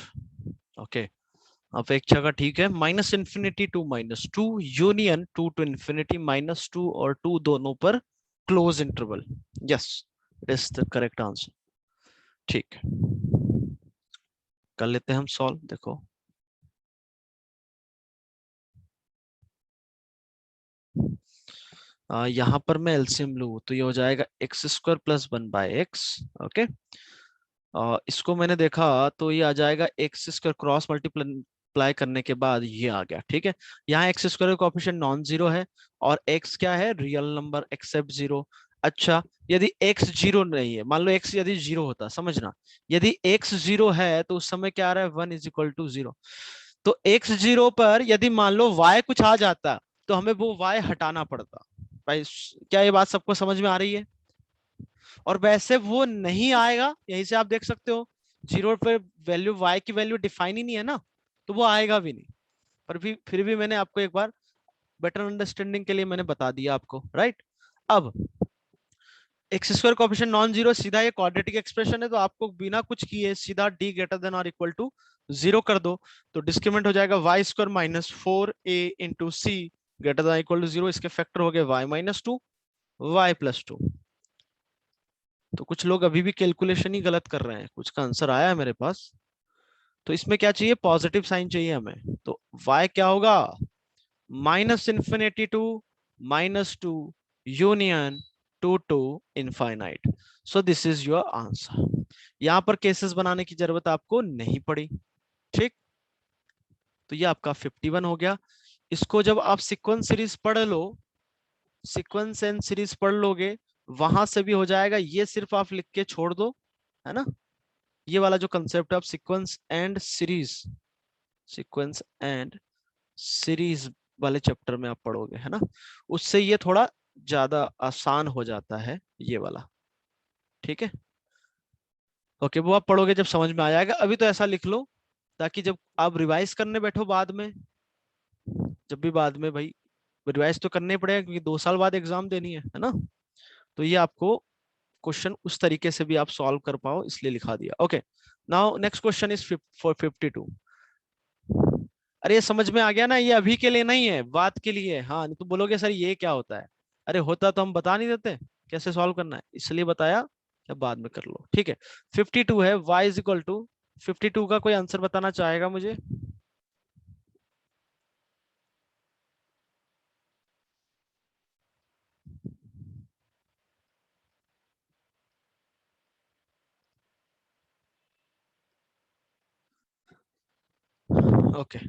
Speaker 1: ओके अपेक्षा का ठीक है, -∞ to -2 यूनियन 2 to infinity -2 और 2 दोनों पर close interval. Yes it is the correct answer. ठीक है कर लेते हैं हम सॉल्व। देखो यहाँ पर मैं एलसीएम लूँ तो ये हो जाएगा x² + 1/x। ओके इसको मैंने देखा तो ये आ जाएगा x² क्रॉस मल्टीप्लाई करने के बाद ये आ गया। ठीक है यहाँ x² का कोएफिशिएंट नॉन जीरो है और x क्या है रियल नंबर एक्सेप्ट जीरो। अच्छा यदि x जीरो नहीं है, मान लो x यदि जीरो होता, समझना यदि x जीरो है तो उस समय क्या आ रहा है 1 = 0। तो x जीरो पर यदि मान लो y कुछ आ जाता तो हमें वो y हटाना पड़ता। भाई क्या ये बात सबको समझ में आ रही है? और वैसे वो नहीं आएगा, यहीं से आप देख सकते हो जीरो पे वैल्यू y की वैल्यू डिफाइन ही नहीं है ना, तो वो आएगा भी नहीं। पर भी फिर भी मैंने आपको एक बार बेटर अंडरस्टैंडिंग के लिए मैंने बता दिया आपको, राइट। अब x² कोएफिशिएंट नॉन जीरो, सीधा ये क्वाड्रेटिक एक्सप्रेशन है तो आपको बिना कुछ किए सीधा d > 0 कर दो तो डिस्क्रिमिनेंट हो जाएगा y² - 4a * c > 0। इसके फैक्टर हो गए y - 2 y + 2। तो कुछ लोग अभी भी कैलकुलेशन ही गलत कर रहे हैं, कुछ का आंसर आया है मेरे पास। तो इसमें क्या चाहिए, पॉजिटिव साइन चाहिए हमें। तो y क्या होगा -∞ to -2 union 2 to infinite। So this is your answer. यहां पर केसेस बनाने की जरूरत आपको नहीं पड़ी। ठीक तो ये आपका 51 हो गया। इसको जब आप सीक्वेंस सीरीज पढ़ लो, सीक्वेंस एंड सीरीज पढ़ लोगे वहां से भी हो जाएगा। ये सिर्फ आप लिख के छोड़ दो, है ना। ये वाला जो कंसेप्ट है आप sequence and series, sequence and series वाले चैप्टर में आप पढ़ोगे, है ना, उससे ये थोड़ा ज्यादा आसान हो जाता है ये वाला। ठीक है ओके वो आप पढ़ोगे जब समझ में आ जाएगा। अभी तो ऐसा लिख लो ताकि जब आप रिवाइज करने बैठो बाद में, जब भी बाद में भाई रिवाइज तो करने पड़ेगा क्योंकि 2 साल बाद एग्जाम देनी है ना। तो ये आपको क्वेश्चन उस तरीके से भी आप सॉल्व कर पाओ इसलिए लिखा दिया। Okay now next question is for 52। अरे ये समझ में आ गया ना, ये अभी के लिए नहीं है, बात के लिए। हाँ तो बोलोगे सर ये क्या होता है, अरे होता तो हम बता नहीं देते कैसे सॉल्व करना है, इसलिए बताया क्या बाद में कर लो। ठीक है 52 है y = 52 का कोई आंसर बताना चाहेगा मुझे? ओके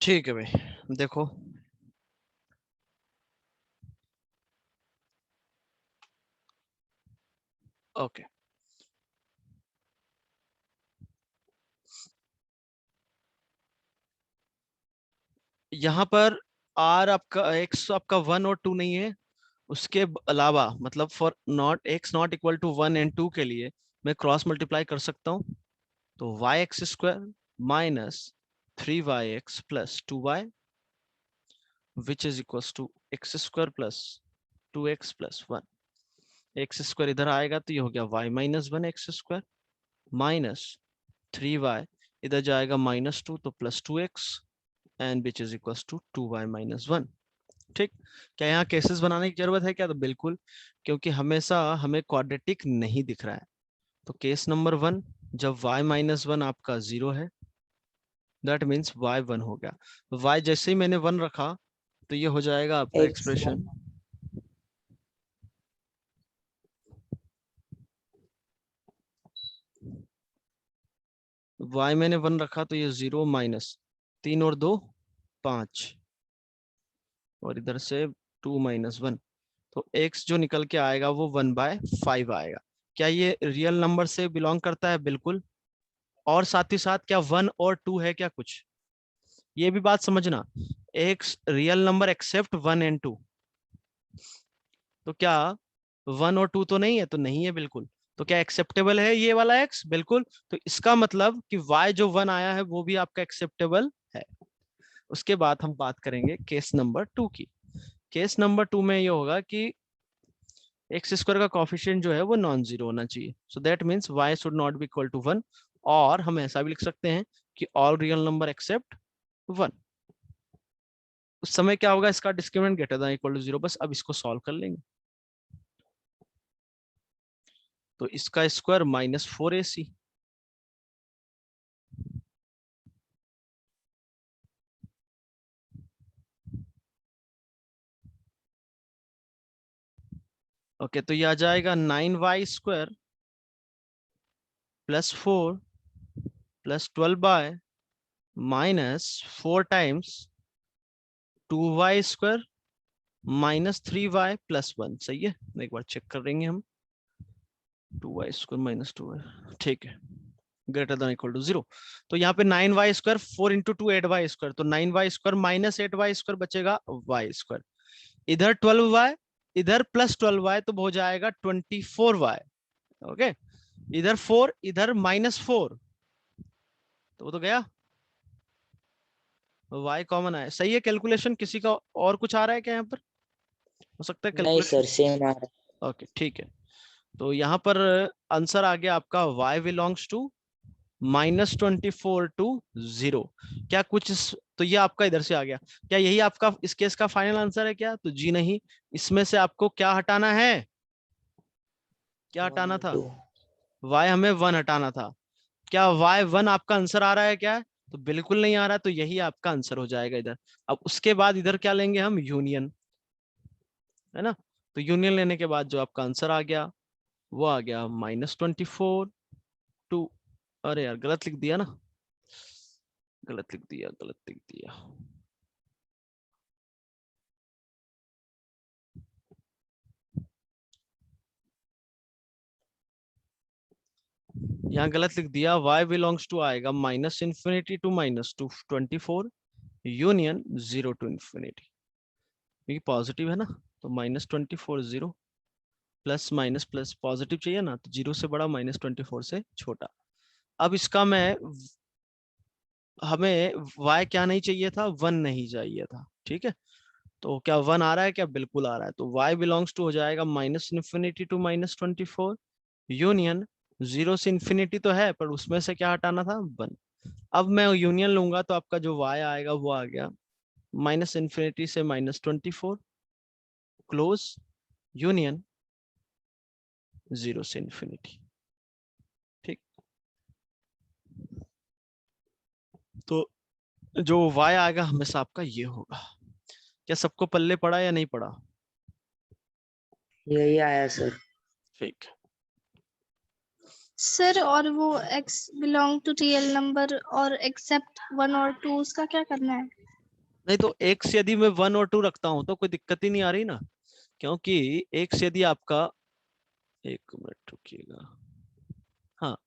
Speaker 1: ठीक है भाई देखो ओके यहाँ पर r आपका x आपका 1 और 2 नहीं है, उसके अलावा मतलब for not x not equal to 1 and 2 के लिए मैं क्रॉस मल्टीप्लाई कर सकता हूँ। तो yx square minus 3yx plus 2y which is equals to x square plus 2x plus 1। X square इधर आएगा तो ये हो गया y minus 1 x square minus 3y, इधर जाएगा -2 तो plus 2x and which is equals to 2y minus 1। ठीक, क्या यहाँ केसेस बनाने की जरूरत है क्या? तो बिल्कुल, क्योंकि हमेशा हमें क्वाड्रेटिक नहीं दिख रहा है। तो केस नंबर 1, जब y माइनस 1 आपका 0 है, दैट मीन्स y 1 हो गया। y जैसे ही मैंने 1 रखा तो ये हो जाएगा आपका एक्सप्रेशन y मैंने 1 रखा तो ये 0 माइनस 3 और 2 5 और इधर से 2 माइनस 1, तो x जो निकल के आएगा वो 1/5 आएगा। क्या ये रियल नंबर से बिलोंग करता है? बिल्कुल। और साथ ही साथ क्या 1 और 2 है क्या कुछ? ये भी बात समझना, x real number except 1 and 2। तो क्या 1 और 2 तो नहीं है? तो नहीं है बिल्कुल। तो क्या एक्सेप्टेबल है ये वाला x? बिल्कुल। तो इसका मतलब कि y जो 1 आया है वो भी आपका एक्सेप्टेबल है। उसके बाद हम बात करेंगे केस नंबर 2 की। केस नंबर 2 में ये होगा कि एक्स स्क्वायर का कॉफिशिएंट जो है वो नॉन जीरो होना चाहिए। So that means y should not be equal to 1, और हम ऐसा भी लिख सकते हैं कि ऑल रियल नंबर एक्सेप्ट 1। उस समय क्या होगा? इसका discriminant greater than equal to 0। बस अब इसको सॉल्व कर लेंगे। तो इसका स्क्वायर -4ac ओके, तो ये आ जाएगा 9y square plus 4 plus 12y minus 4 times 2y square minus 3y plus 1। सही है, एक बार चेक कर लेंगे हम। 2y स्क्वायर माइनस 2y, ठीक है, ग्रेटर देन इक्वल टू 0। तो यहाँ पे 9y square 4 into 2 8y square, तो 9y square minus 8y square बचेगा y स्क्वायर। इधर 12y इधर प्लस 12y तो हो जाएगा 24y। ओके, इधर 4 इधर -4 तो वो तो गया, y कॉमन आया। सही है कैलकुलेशन? किसी का और कुछ आ रहा है क्या यहाँ पर? हो सकता है
Speaker 8: नहीं सर,
Speaker 1: कैलकुलेशन।
Speaker 8: सेम आ रहा
Speaker 1: ओके ठीक है, तो यहाँ पर आंसर आ गया आपका y बिलोंग्स टू -24 टू 0। क्या कुछ तो ये आपका इधर से आ गया। क्या यही आपका इस केस का फाइनल आंसर है क्या? तो जी नहीं, इसमें से आपको क्या हटाना है? क्या हटाना था?
Speaker 8: 2।
Speaker 1: y हमें 1 हटाना था। क्या y 1 आपका आंसर आ रहा है क्या? तो बिल्कुल नहीं आ रहा, तो यही आपका आंसर हो जाएगा इधर। अब उसके बाद इधर क्या लेंगे हम? यूनियन, है ना। तो यूनियन लेने के बाद जो आपका आंसर आ गया वो आ गया -24 टू, अरे यार गलत लिख दिया ना, गलत लिख दिया, गलत लिख दिया। यहाँ गलत लिख दिया, y बिलोंग्स टू आएगा -∞ टू -224 यूनियन 0 टू इंफिनिटी। ये पॉजिटिव है ना, तो -24 0 प्लस माइनस प्लस पॉजिटिव चाहिए ना, तो 0 से बड़ा -24 से छोटा। अब इसका मैं हमें y क्या नहीं चाहिए था? 1 नहीं चाहिए था, ठीक है। तो क्या 1 आ रहा है क्या? बिल्कुल आ रहा है। तो y बिलोंग्स टू हो जाएगा -∞ टू -24 यूनियन 0 से इंफिनिटी तो है, पर उसमें से क्या हटाना था? 1। अब मैं यूनियन लूंगा तो आपका जो y आएगा वो आ गया -∞ से -24 क्लोज यूनियन 0 से इंफिनिटी। ठीक, तो जो y आएगा हमेशा आपका ये होगा। क्या सबको पल्ले पड़ा या नहीं पड़ा?
Speaker 8: यही आया सर।
Speaker 1: ठीक,
Speaker 3: सर और वो x belong to real number और एक्सेप्ट 1 और 2 उसका क्या करना है?
Speaker 1: नहीं तो x यदि मैं 1 और 2 रखता हूं तो कोई दिक्कत ही नहीं आ रही ना, क्योंकि x यदि आपका, एक मिनट रुकिएगा, हाँ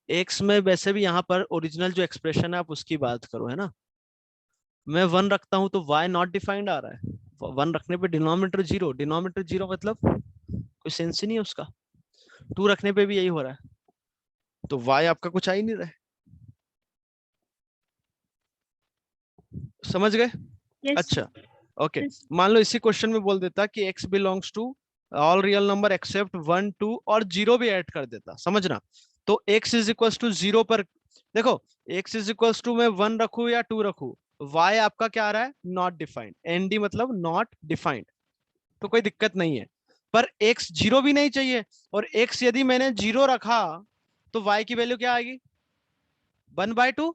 Speaker 1: x में वैसे भी यहाँ पर ओरिजिनल जो एक्सप्रेशन है आप उसकी बात करो, है ना। मैं 1 रखता हूं तो y नॉट डिफाइंड आ रहा है, 1 रखने पे डिनोमिनेटर 0, डिनोमिनेटर 0 मतलब कोई सेंस ही नहीं है उसका। 2 रखने पे भी यही हो रहा है, तो y आपका कुछ आ ही नहीं रहा है। समझ गए?
Speaker 3: Yes.
Speaker 1: अच्छा, ओके।
Speaker 3: Yes.
Speaker 1: मान लो इसी क्वेश्चन में बोल देता कि x belongs to all real number except 1 2 और 0 भी ऐड कर देता, समझना। तो x इज इक्वल्स टू 0 पर देखो, x इज इक्वल्स टू मैं 1 रखू या 2 रखू, y आपका क्या आ रहा है, नॉट डिफाइंड, nd मतलब नॉट डिफाइंड, तो कोई दिक्कत नहीं है। पर x 0 भी नहीं चाहिए, और x यदि मैंने 0 रखा तो y की वैल्यू क्या आएगी, 1/2।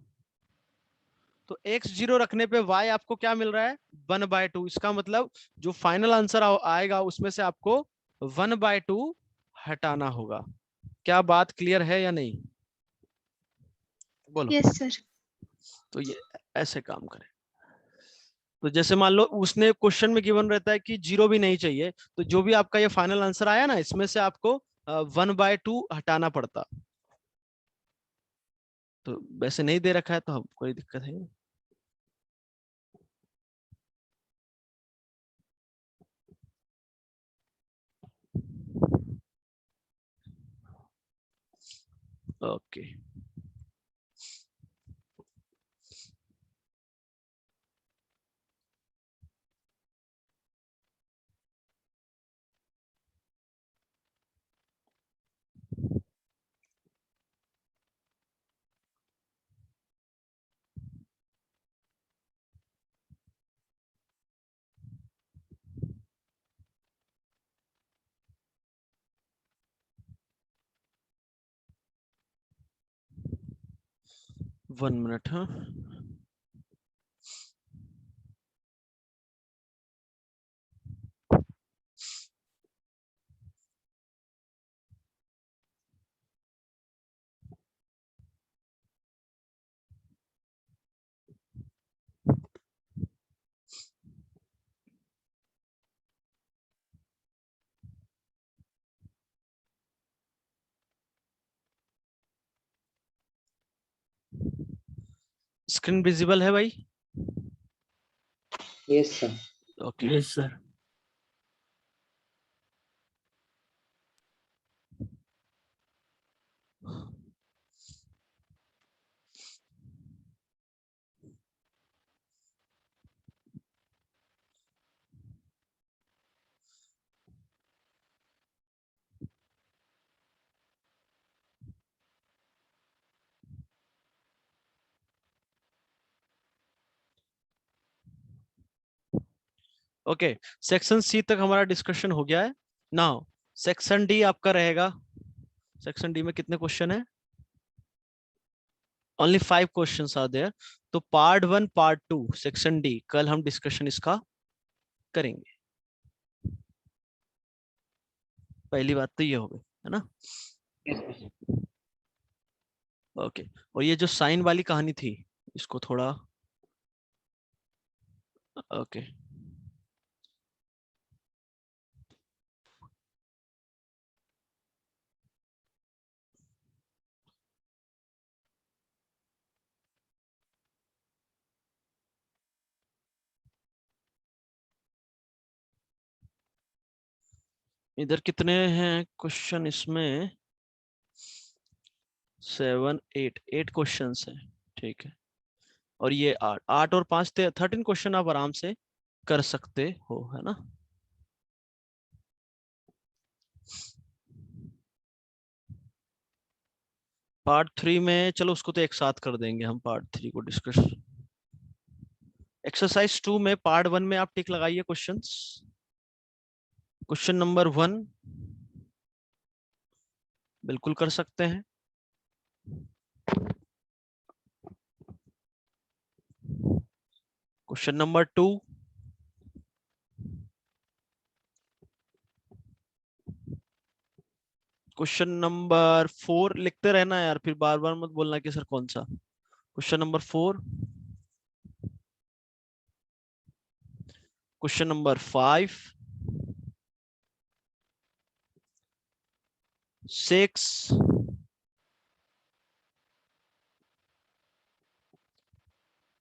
Speaker 1: तो x 0 रखने पे y आपको क्या मिल रहा है, 1/2। इसका मतलब जो फाइनल आंसर आएगा उसमें से आपको 1/2 हटाना होगा। क्या बात क्लियर है या नहीं, बोलो।
Speaker 3: Yes, sir.
Speaker 1: तो ये ऐसे काम करें। तो जैसे मान लो उसने क्वेश्चन में गिवन रहता है कि 0 भी नहीं चाहिए, तो जो भी आपका ये फाइनल आंसर आया ना, इसमें से आपको 1/2 हटाना पड़ता। तो वैसे नहीं दे रखा है तो हम कोई दिक्कत है नहीं। Okay, one minute. हाँ, स्क्रीन विजिबल है भाई?
Speaker 8: Yes, sir.
Speaker 1: Okay,
Speaker 6: yes sir.
Speaker 1: Okay. Section C तक हमारा डिस्कशन हो गया है। नाउ सेक्शन डी आपका रहेगा। सेक्शन डी में कितने क्वेश्चन है, ओनली 5 क्वेश्चंस आर देयर। तो पार्ट 1 पार्ट 2 सेक्शन डी कल हम डिस्कशन इसका करेंगे। पहली बात तो ये हो गई है ना। ओके, और ये जो साइन वाली कहानी थी इसको थोड़ा, ओके। इधर कितने हैं क्वेश्चन इसमें, 7 8 8 क्वेश्चन है, ठीक है। और ये 8 और 5 13 क्वेश्चन आप आराम से कर सकते हो, है ना। पार्ट 3 में चलो उसको तो एक साथ कर देंगे हम, पार्ट 3 को डिस्कस। एक्सरसाइज 2 में पार्ट 1 में आप टिक लगाइए क्वेश्चंस। क्वेश्चन नंबर 1 बिल्कुल कर सकते हैं। क्वेश्चन नंबर 2, क्वेश्चन नंबर 4 लिखते रहना यार, फिर बार बार मत बोलना कि सर कौन सा। क्वेश्चन नंबर 4, क्वेश्चन नंबर 5, 6,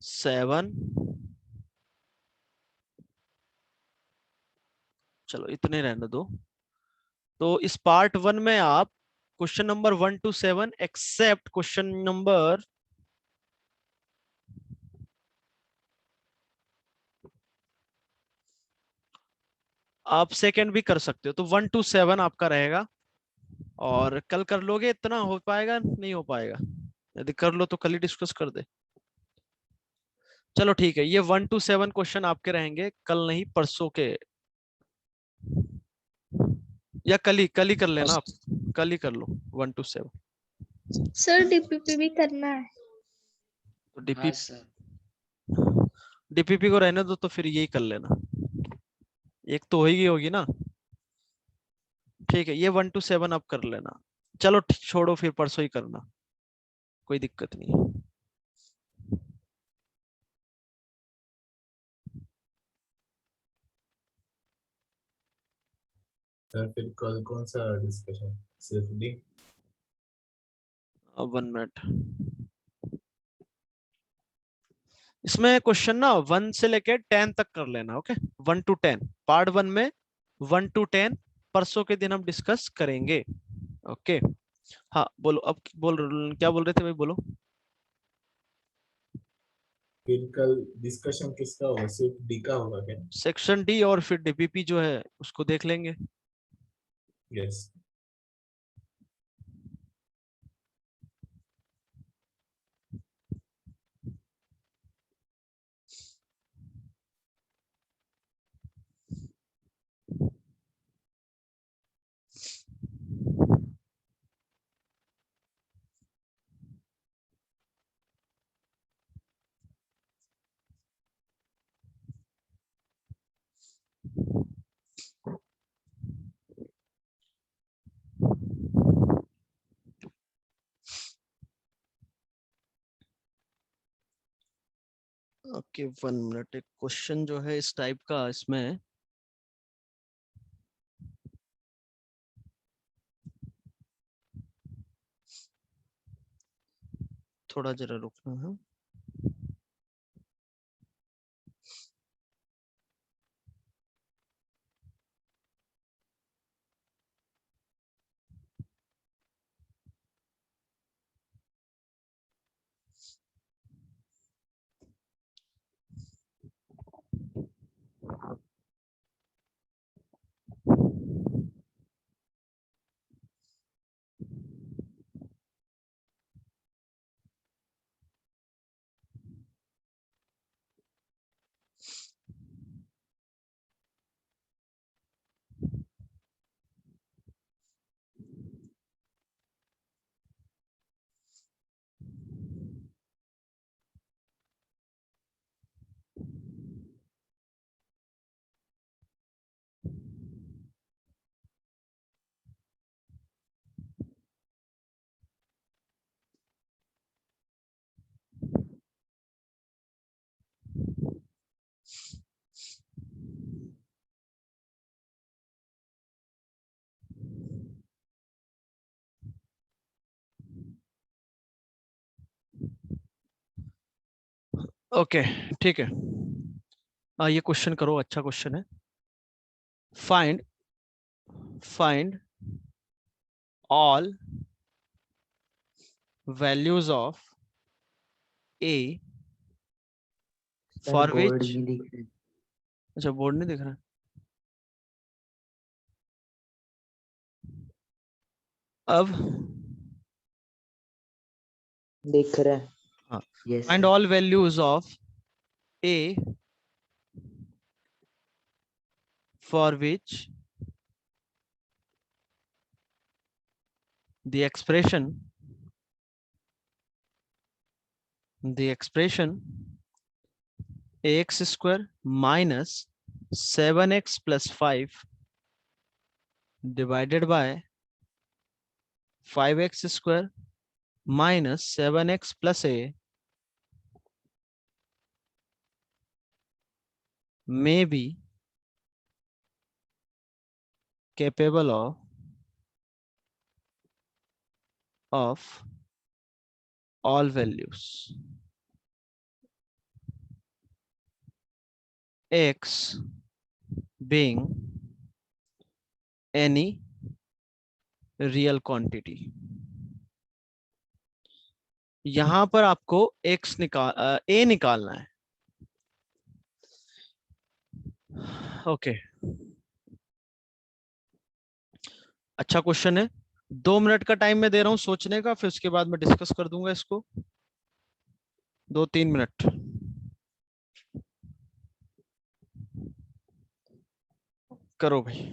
Speaker 1: 7, चलो इतने रहने दो। तो इस पार्ट 1 में आप question number 1 to 7 except question number आप सेकंड भी कर सकते हो, तो 1 to 7 आपका रहेगा। और कल कर लोगे? इतना हो पाएगा? नहीं हो पाएगा? यदि कर लो तो कल ही डिस्कस कर दे। चलो ठीक है, ये 1 to 7 क्वेश्चन आपके रहेंगे, कल नहीं परसों के, या कल ही कर लेना आप, कल ही कर लो 1 to 7।
Speaker 3: सर डीपीपी भी करना है।
Speaker 1: तो
Speaker 8: हाँ सर।
Speaker 1: डीपीपी को रहने दो, तो फिर यही कर लेना, एक तो होगी ना। ठीक है, ये 1 to 7 आप कर लेना। चलो छोड़ो, फिर परसों ही करना, कोई दिक्कत नहीं है।
Speaker 2: सर फिर कल कौन सा डिस्कशन? सिर्फ डी?
Speaker 1: अब 1 मिनट, इसमें क्वेश्चन ना 1 से लेके 10 तक कर लेना। ओके, 1 to 10 पार्ट 1 में 1 to 10 परसों के दिन हम डिस्कस करेंगे। ओके हाँ बोलो, अब क्या बोल रहे थे भाई, बोलो।
Speaker 2: फिर कल डिस्कशन किसका होगा? सिर्फ डी का होगा क्या?
Speaker 1: सेक्शन डी, और फिर डीपीपी जो है उसको देख लेंगे।
Speaker 2: यस।
Speaker 1: ओके 1 मिनट, एक क्वेश्चन जो है इस टाइप का, इसमें थोड़ा जरा रुकना है। ओके ठीक है, ये क्वेश्चन करो, अच्छा क्वेश्चन है। Find all values of a for
Speaker 8: board
Speaker 1: which,
Speaker 8: भी दिख रहा है।
Speaker 1: अच्छा बोर्ड नहीं दिख रहा है। अब
Speaker 8: दिख रहा है।
Speaker 1: हाँ,
Speaker 8: yes
Speaker 1: find all values of a for which the expression ax square minus 7x plus 5 divided by 5x square minus 7x plus a may be capable of all values x being any real quantity. यहां पर आपको x a निकालना है। ओके, अच्छा क्वेश्चन है। 2 मिनट का टाइम मैं दे रहा हूं सोचने का, फिर उसके बाद मैं डिस्कस कर दूंगा इसको। 2-3 मिनट। करो भाई।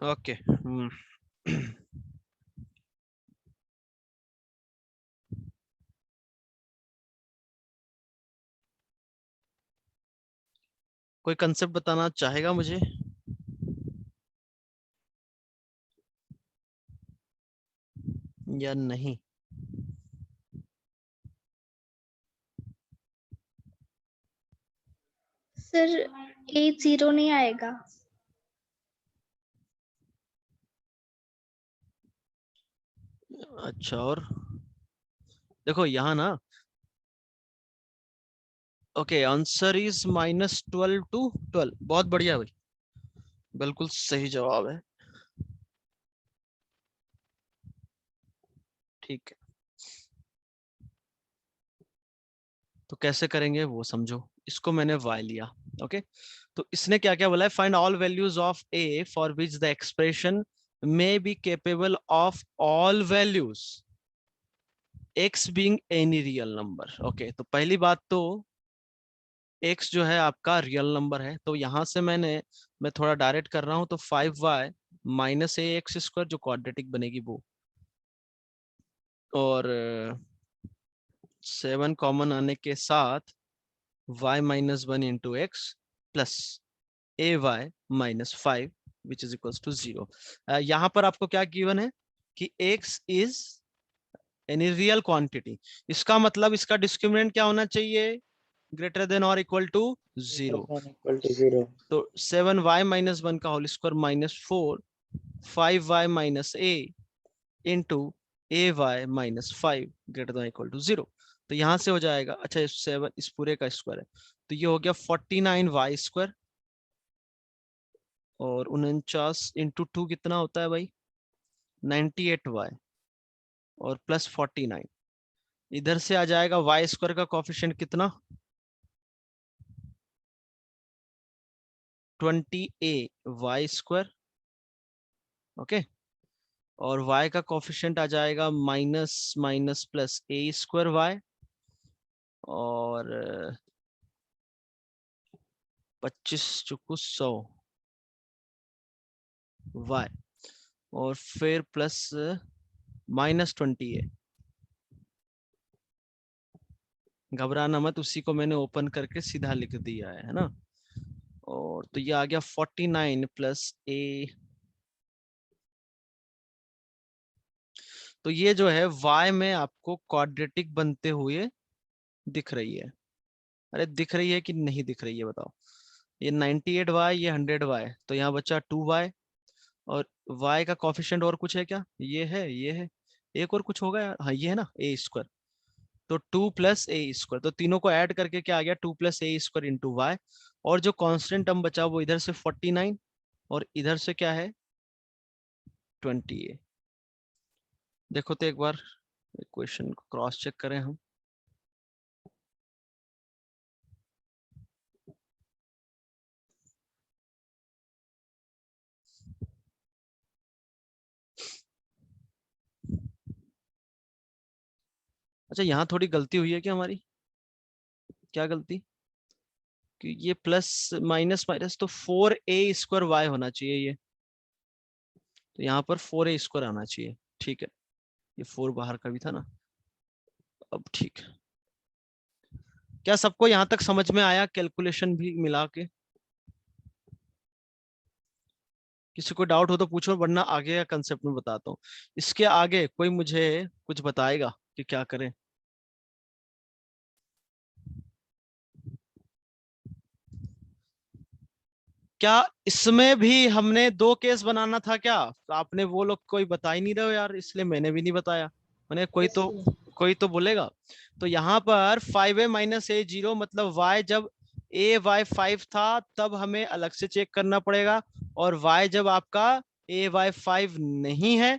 Speaker 1: ओके, कोई कंसेप्ट बताना चाहेगा मुझे? या नहीं?
Speaker 3: सर ए 0 नहीं आएगा।
Speaker 1: अच्छा, और देखो यहाँ ना, ओके, आंसर इज -12 to 12। बहुत बढ़िया भाई, बिल्कुल सही जवाब है। ठीक है, तो कैसे करेंगे वो समझो। इसको मैंने y लिया। ओके, तो इसने क्या क्या बोला है? Find all values of a for which the expression may be capable of all values x being any real number. Okay, तो पहली बात तो x जो है आपका रियल नंबर है, तो यहां से मैं थोड़ा डायरेक्ट कर रहा हूं, तो 5y माइनस ax² जो क्वाड्रेटिक बनेगी वो, और 7 कॉमन आने के साथ y minus 1 into x plus ay minus 5 which is equals to 0। यहाँ पर आपको क्या गिवन है कि x इज एनी रियल क्वांटिटी। इसका मतलब इसका डिस्क्रिमिनेंट क्या होना चाहिए? ग्रेटर देन और इक्वल टू 0।
Speaker 8: equal to 0.
Speaker 1: तो 7y माइनस 1 का whole square minus 4 5y minus a into ay minus 5 greater than equal to 0। तो यहां से हो जाएगा, अच्छा 7 इस पूरे का स्क्वायर है, तो ये हो गया 49y², और 49 इंटू 2 कितना होता है भाई? 98y, और प्लस 49। इधर से आ जाएगा y² का कोफिशिएंट कितना? 20a y²। ओके, और y का कोफिशिएंट आ जाएगा minus minus plus a square y और 25 चुकू 100 y और फिर प्लस माइनस 20 है। घबराना मत, उसी को मैंने ओपन करके सीधा लिख दिया है ना। और तो ये आ गया 49 प्लस a। तो ये जो है y में आपको क्वाड्रेटिक बनते हुए दिख रही है। अरे दिख रही है कि नहीं दिख रही है बताओ। ये 98y, ये 100y, तो यहाँ बचा 2y और y का कोफिशिएंट और कुछ है क्या? ये है, ये है, एक और कुछ होगा यार। हाँ ये है ना a स्क्वायर, तो 2 प्लस ए स्क्वायर, तो तीनों को ऐड करके क्या आ गया 2 प्लस ए स्क्वायर इंटू वाई। और जो कांस्टेंट टर्म बचा वो इधर से 49 और इधर से क्या है 20। देखो तो एक बार क्वेश्चन को क्रॉस चेक करें हम। अच्छा यहाँ थोड़ी गलती हुई है क्या हमारी? क्या गलती? कि ये प्लस माइनस माइनस तो 4a स्क्वायर वाई होना चाहिए ये, तो यहाँ पर 4a स्क्वायर आना चाहिए। ठीक है, ये 4 बाहर का भी था ना। अब ठीक है, क्या सबको यहाँ तक समझ में आया कैलकुलेशन भी मिला के? किसी को डाउट हो तो पूछो, वरना आगे का कंसेप्ट में बताता हूँ। इसके आगे कोई मुझे कुछ बताएगा कि क्या करें? क्या इसमें भी हमने 2 केस बनाना था क्या? तो आपने वो लोग कोई बता ही नहीं रहे हो यार, इसलिए मैंने भी नहीं बताया। मैंने कोई तो बोलेगा। तो यहाँ पर 5a माइनस a 0 मतलब y जब a y 5 था तब हमें अलग से चेक करना पड़ेगा, और y जब आपका a y 5 नहीं है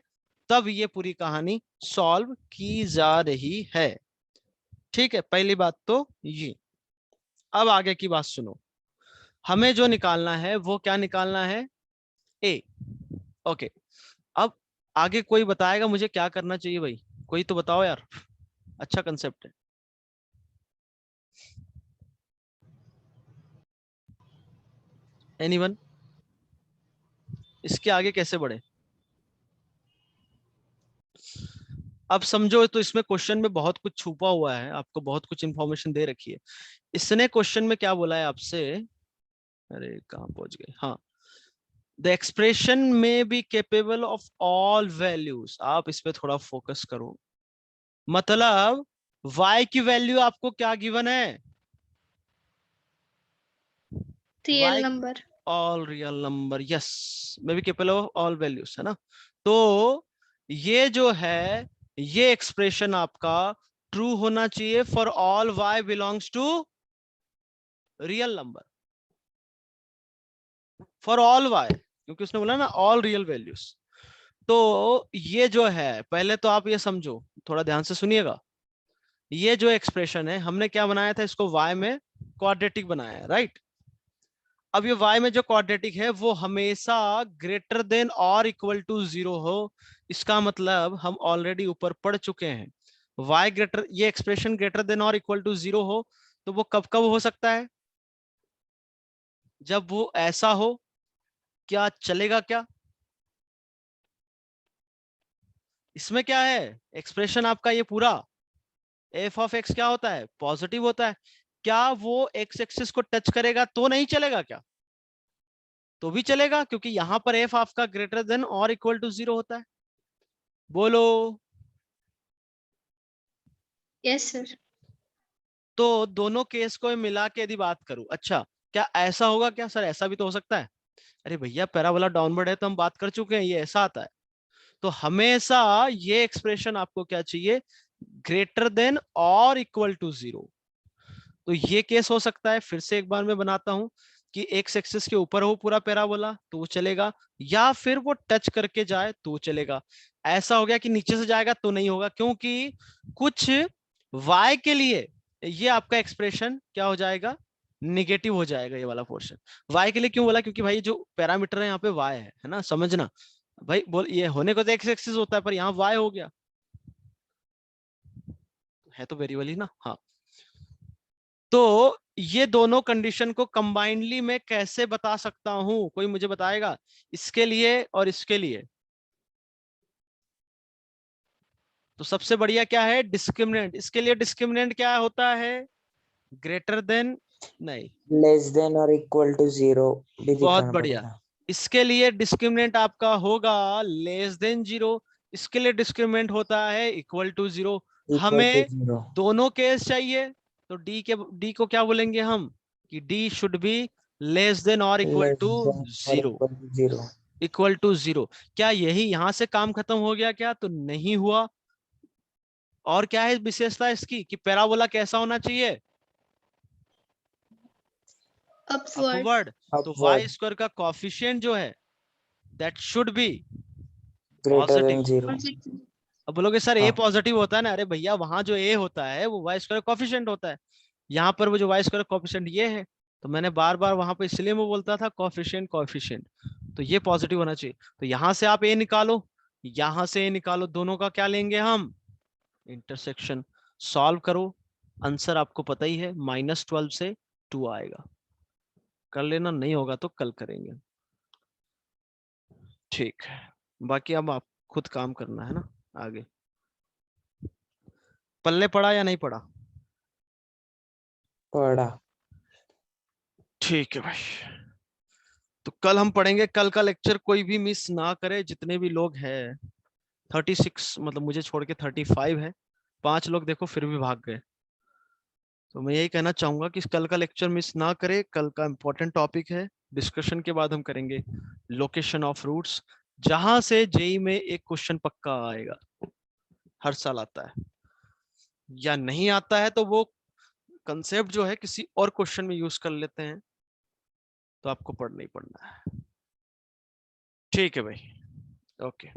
Speaker 1: तब ये पूरी कहानी सॉल्व की जा रही है। ठीक है, पहली बात तो ये। अब आगे की बात सुनो, हमें जो निकालना है वो क्या निकालना है? ए। ओके, अब आगे कोई बताएगा मुझे क्या करना चाहिए भाई? कोई तो बताओ यार, अच्छा कंसेप्ट है। एनीवन? इसके आगे कैसे बढ़े? अब समझो तो इसमें क्वेश्चन में बहुत कुछ छुपा हुआ है, आपको बहुत कुछ इंफॉर्मेशन दे रखी है। इसने क्वेश्चन में क्या बोला है आपसे? अरे कहाँ पहुंच गए? हाँ, द एक्सप्रेशन में be capable of all values. आप इस पे थोड़ा फोकस करो। मतलब y की वैल्यू आपको क्या गिवन है?
Speaker 3: Real
Speaker 1: y
Speaker 3: number.
Speaker 1: All real number, yes, may be capable of all values, है ना। तो ये जो है ये एक्सप्रेशन आपका ट्रू होना चाहिए for all y belongs to real number, for all y, क्योंकि उसने बोला ना ऑल रियल वैल्यूज। तो ये जो है, पहले तो आप ये समझो, थोड़ा ध्यान से सुनिएगा। ये जो एक्सप्रेशन है हमने क्या बनाया था, इसको y में क्वाड्रेटिक बनाया है, राइट। अब ये y में जो क्वाड्रेटिक है वो हमेशा ग्रेटर देन और इक्वल टू 0 हो। इसका मतलब हम ऑलरेडी ऊपर पढ़ चुके हैं, y ग्रेटर, ये एक्सप्रेशन ग्रेटर देन और इक्वल टू 0 हो तो वो कब कब हो सकता है? जब वो ऐसा हो। क्या चलेगा क्या? इसमें क्या है, एक्सप्रेशन आपका ये पूरा एफ ऑफ एक्स क्या होता है? पॉजिटिव होता है। क्या वो एक्स एक्सिस को टच करेगा तो नहीं चलेगा क्या? तो भी चलेगा, क्योंकि यहां पर एफ आपका ग्रेटर देन और इक्वल टू 0 होता है। बोलो।
Speaker 3: Yes sir.
Speaker 1: तो दोनों केस को मिला के यदि बात करूं, अच्छा क्या ऐसा होगा क्या? सर ऐसा भी तो हो सकता है। अरे भैया पैराबोला डाउनवर्ड है तो हम बात कर चुके हैं, ये ऐसा आता है। तो हमेशा ये एक्सप्रेशन आपको क्या चाहिए? ग्रेटर देन और इक्वल टू 0। तो ये केस हो सकता है। फिर से एक बार मैं बनाता हूं कि एक्स एक्सिस के ऊपर हो पूरा पैराबोला तो वो चलेगा, या फिर वो टच करके जाए तो चलेगा। ऐसा हो गया कि नीचे से जाएगा तो नहीं होगा, क्योंकि कुछ y के लिए ये आपका एक्सप्रेशन क्या हो जाएगा? निगेटिव हो जाएगा ये वाला पोर्शन। y के लिए क्यों बोला? क्योंकि भाई जो पैरामीटर है यहाँ पे y है ना, समझना। भाई बोल, ये होने को तो एक्स एक्सिस होता है, पर यहाँ वाई हो गया, है तो वेरिएबल ही ना। हाँ, तो ये दोनों कंडीशन को कंबाइंडली मैं कैसे बता सकता हूं, कोई मुझे बताएगा, इसके लिए और इसके लिए। तो सबसे बढ़िया क्या है, डिस्क्रिमिनेंट। इसके लिए डिस्क्रिमिनेंट क्या होता है, ग्रेटर देन, नहीं,
Speaker 8: लेस देन और इक्वल टू 0 भी
Speaker 1: बहुत
Speaker 8: दिखाना
Speaker 1: बढ़िया।
Speaker 8: पड़ेगा।
Speaker 1: इसके लिए डिस्क्रिमिनेंट आपका होगा लेस देन 0, इसके लिए डिस्क्रिमिनेंट होता है इक्वल टू 0।
Speaker 8: इक्वल टू
Speaker 1: हमें
Speaker 8: 0।
Speaker 1: दोनों केस चाहिए, तो डी को क्या बोलेंगे हम, कि D should be less than और इक्वल
Speaker 8: लेस
Speaker 1: टू
Speaker 8: देन और
Speaker 1: 0,
Speaker 8: इक्वल टू 0।
Speaker 1: Equal to 0। क्या यही यहां से काम खत्म हो गया क्या, तो नहीं हुआ। और क्या है विशेषता इसकी, कि पैराबोला कैसा होना चाहिए,
Speaker 3: अपवर्ड।
Speaker 1: अपवर्ड। तो वाई
Speaker 8: अपवर्ड
Speaker 1: स्क्वायर का कॉफिशिएंट जो है that should be
Speaker 8: greater then
Speaker 1: positive.
Speaker 8: 0।
Speaker 1: अब बोलोगे सर ए
Speaker 8: हाँ,
Speaker 1: पॉजिटिव होता है ना, अरे भैया वहां जो ए होता है वो वाई स्क्वायर कॉफिशिएंट होता है, यहाँ पर वो जो वाई स्क्वायर कॉफिशिएंट ये है। तो मैंने बार बार वहां पे इसलिए मैं बोलता था कॉफिशिएंट कॉफिशिएंट, तो ये पॉजिटिव होना चाहिए। तो यहां से आप ए निकालो, यहां से ए निकालो, दोनों का क्या लेंगे हम, इंटरसेक्शन। सॉल्व करो, आंसर आपको पता ही है, -12 से 2 आएगा। कर लेना, नहीं होगा तो कल करेंगे, ठीक है। बाकी अब आप खुद काम करना है ना आगे। पल्ले पड़ा या नहीं पड़ा,
Speaker 8: पढ़ा।
Speaker 1: ठीक है भाई। तो कल हम पढ़ेंगे, कल का लेक्चर कोई भी मिस ना करे, जितने भी लोग हैं 36, मतलब मुझे छोड़ के 35 है, 5 लोग देखो फिर भी भाग गए। तो मैं यही कहना चाहूंगा कि कल का लेक्चर मिस ना करे, कल का इंपॉर्टेंट टॉपिक है। डिस्कशन के बाद हम करेंगे लोकेशन ऑफ रूट्स, जहां से जेई में एक क्वेश्चन पक्का आएगा, हर साल आता है, या नहीं आता है तो वो कंसेप्ट जो है किसी और क्वेश्चन में यूज कर लेते हैं, तो आपको पढ़ना ही पढ़ना है, ठीक है भाई, ओके।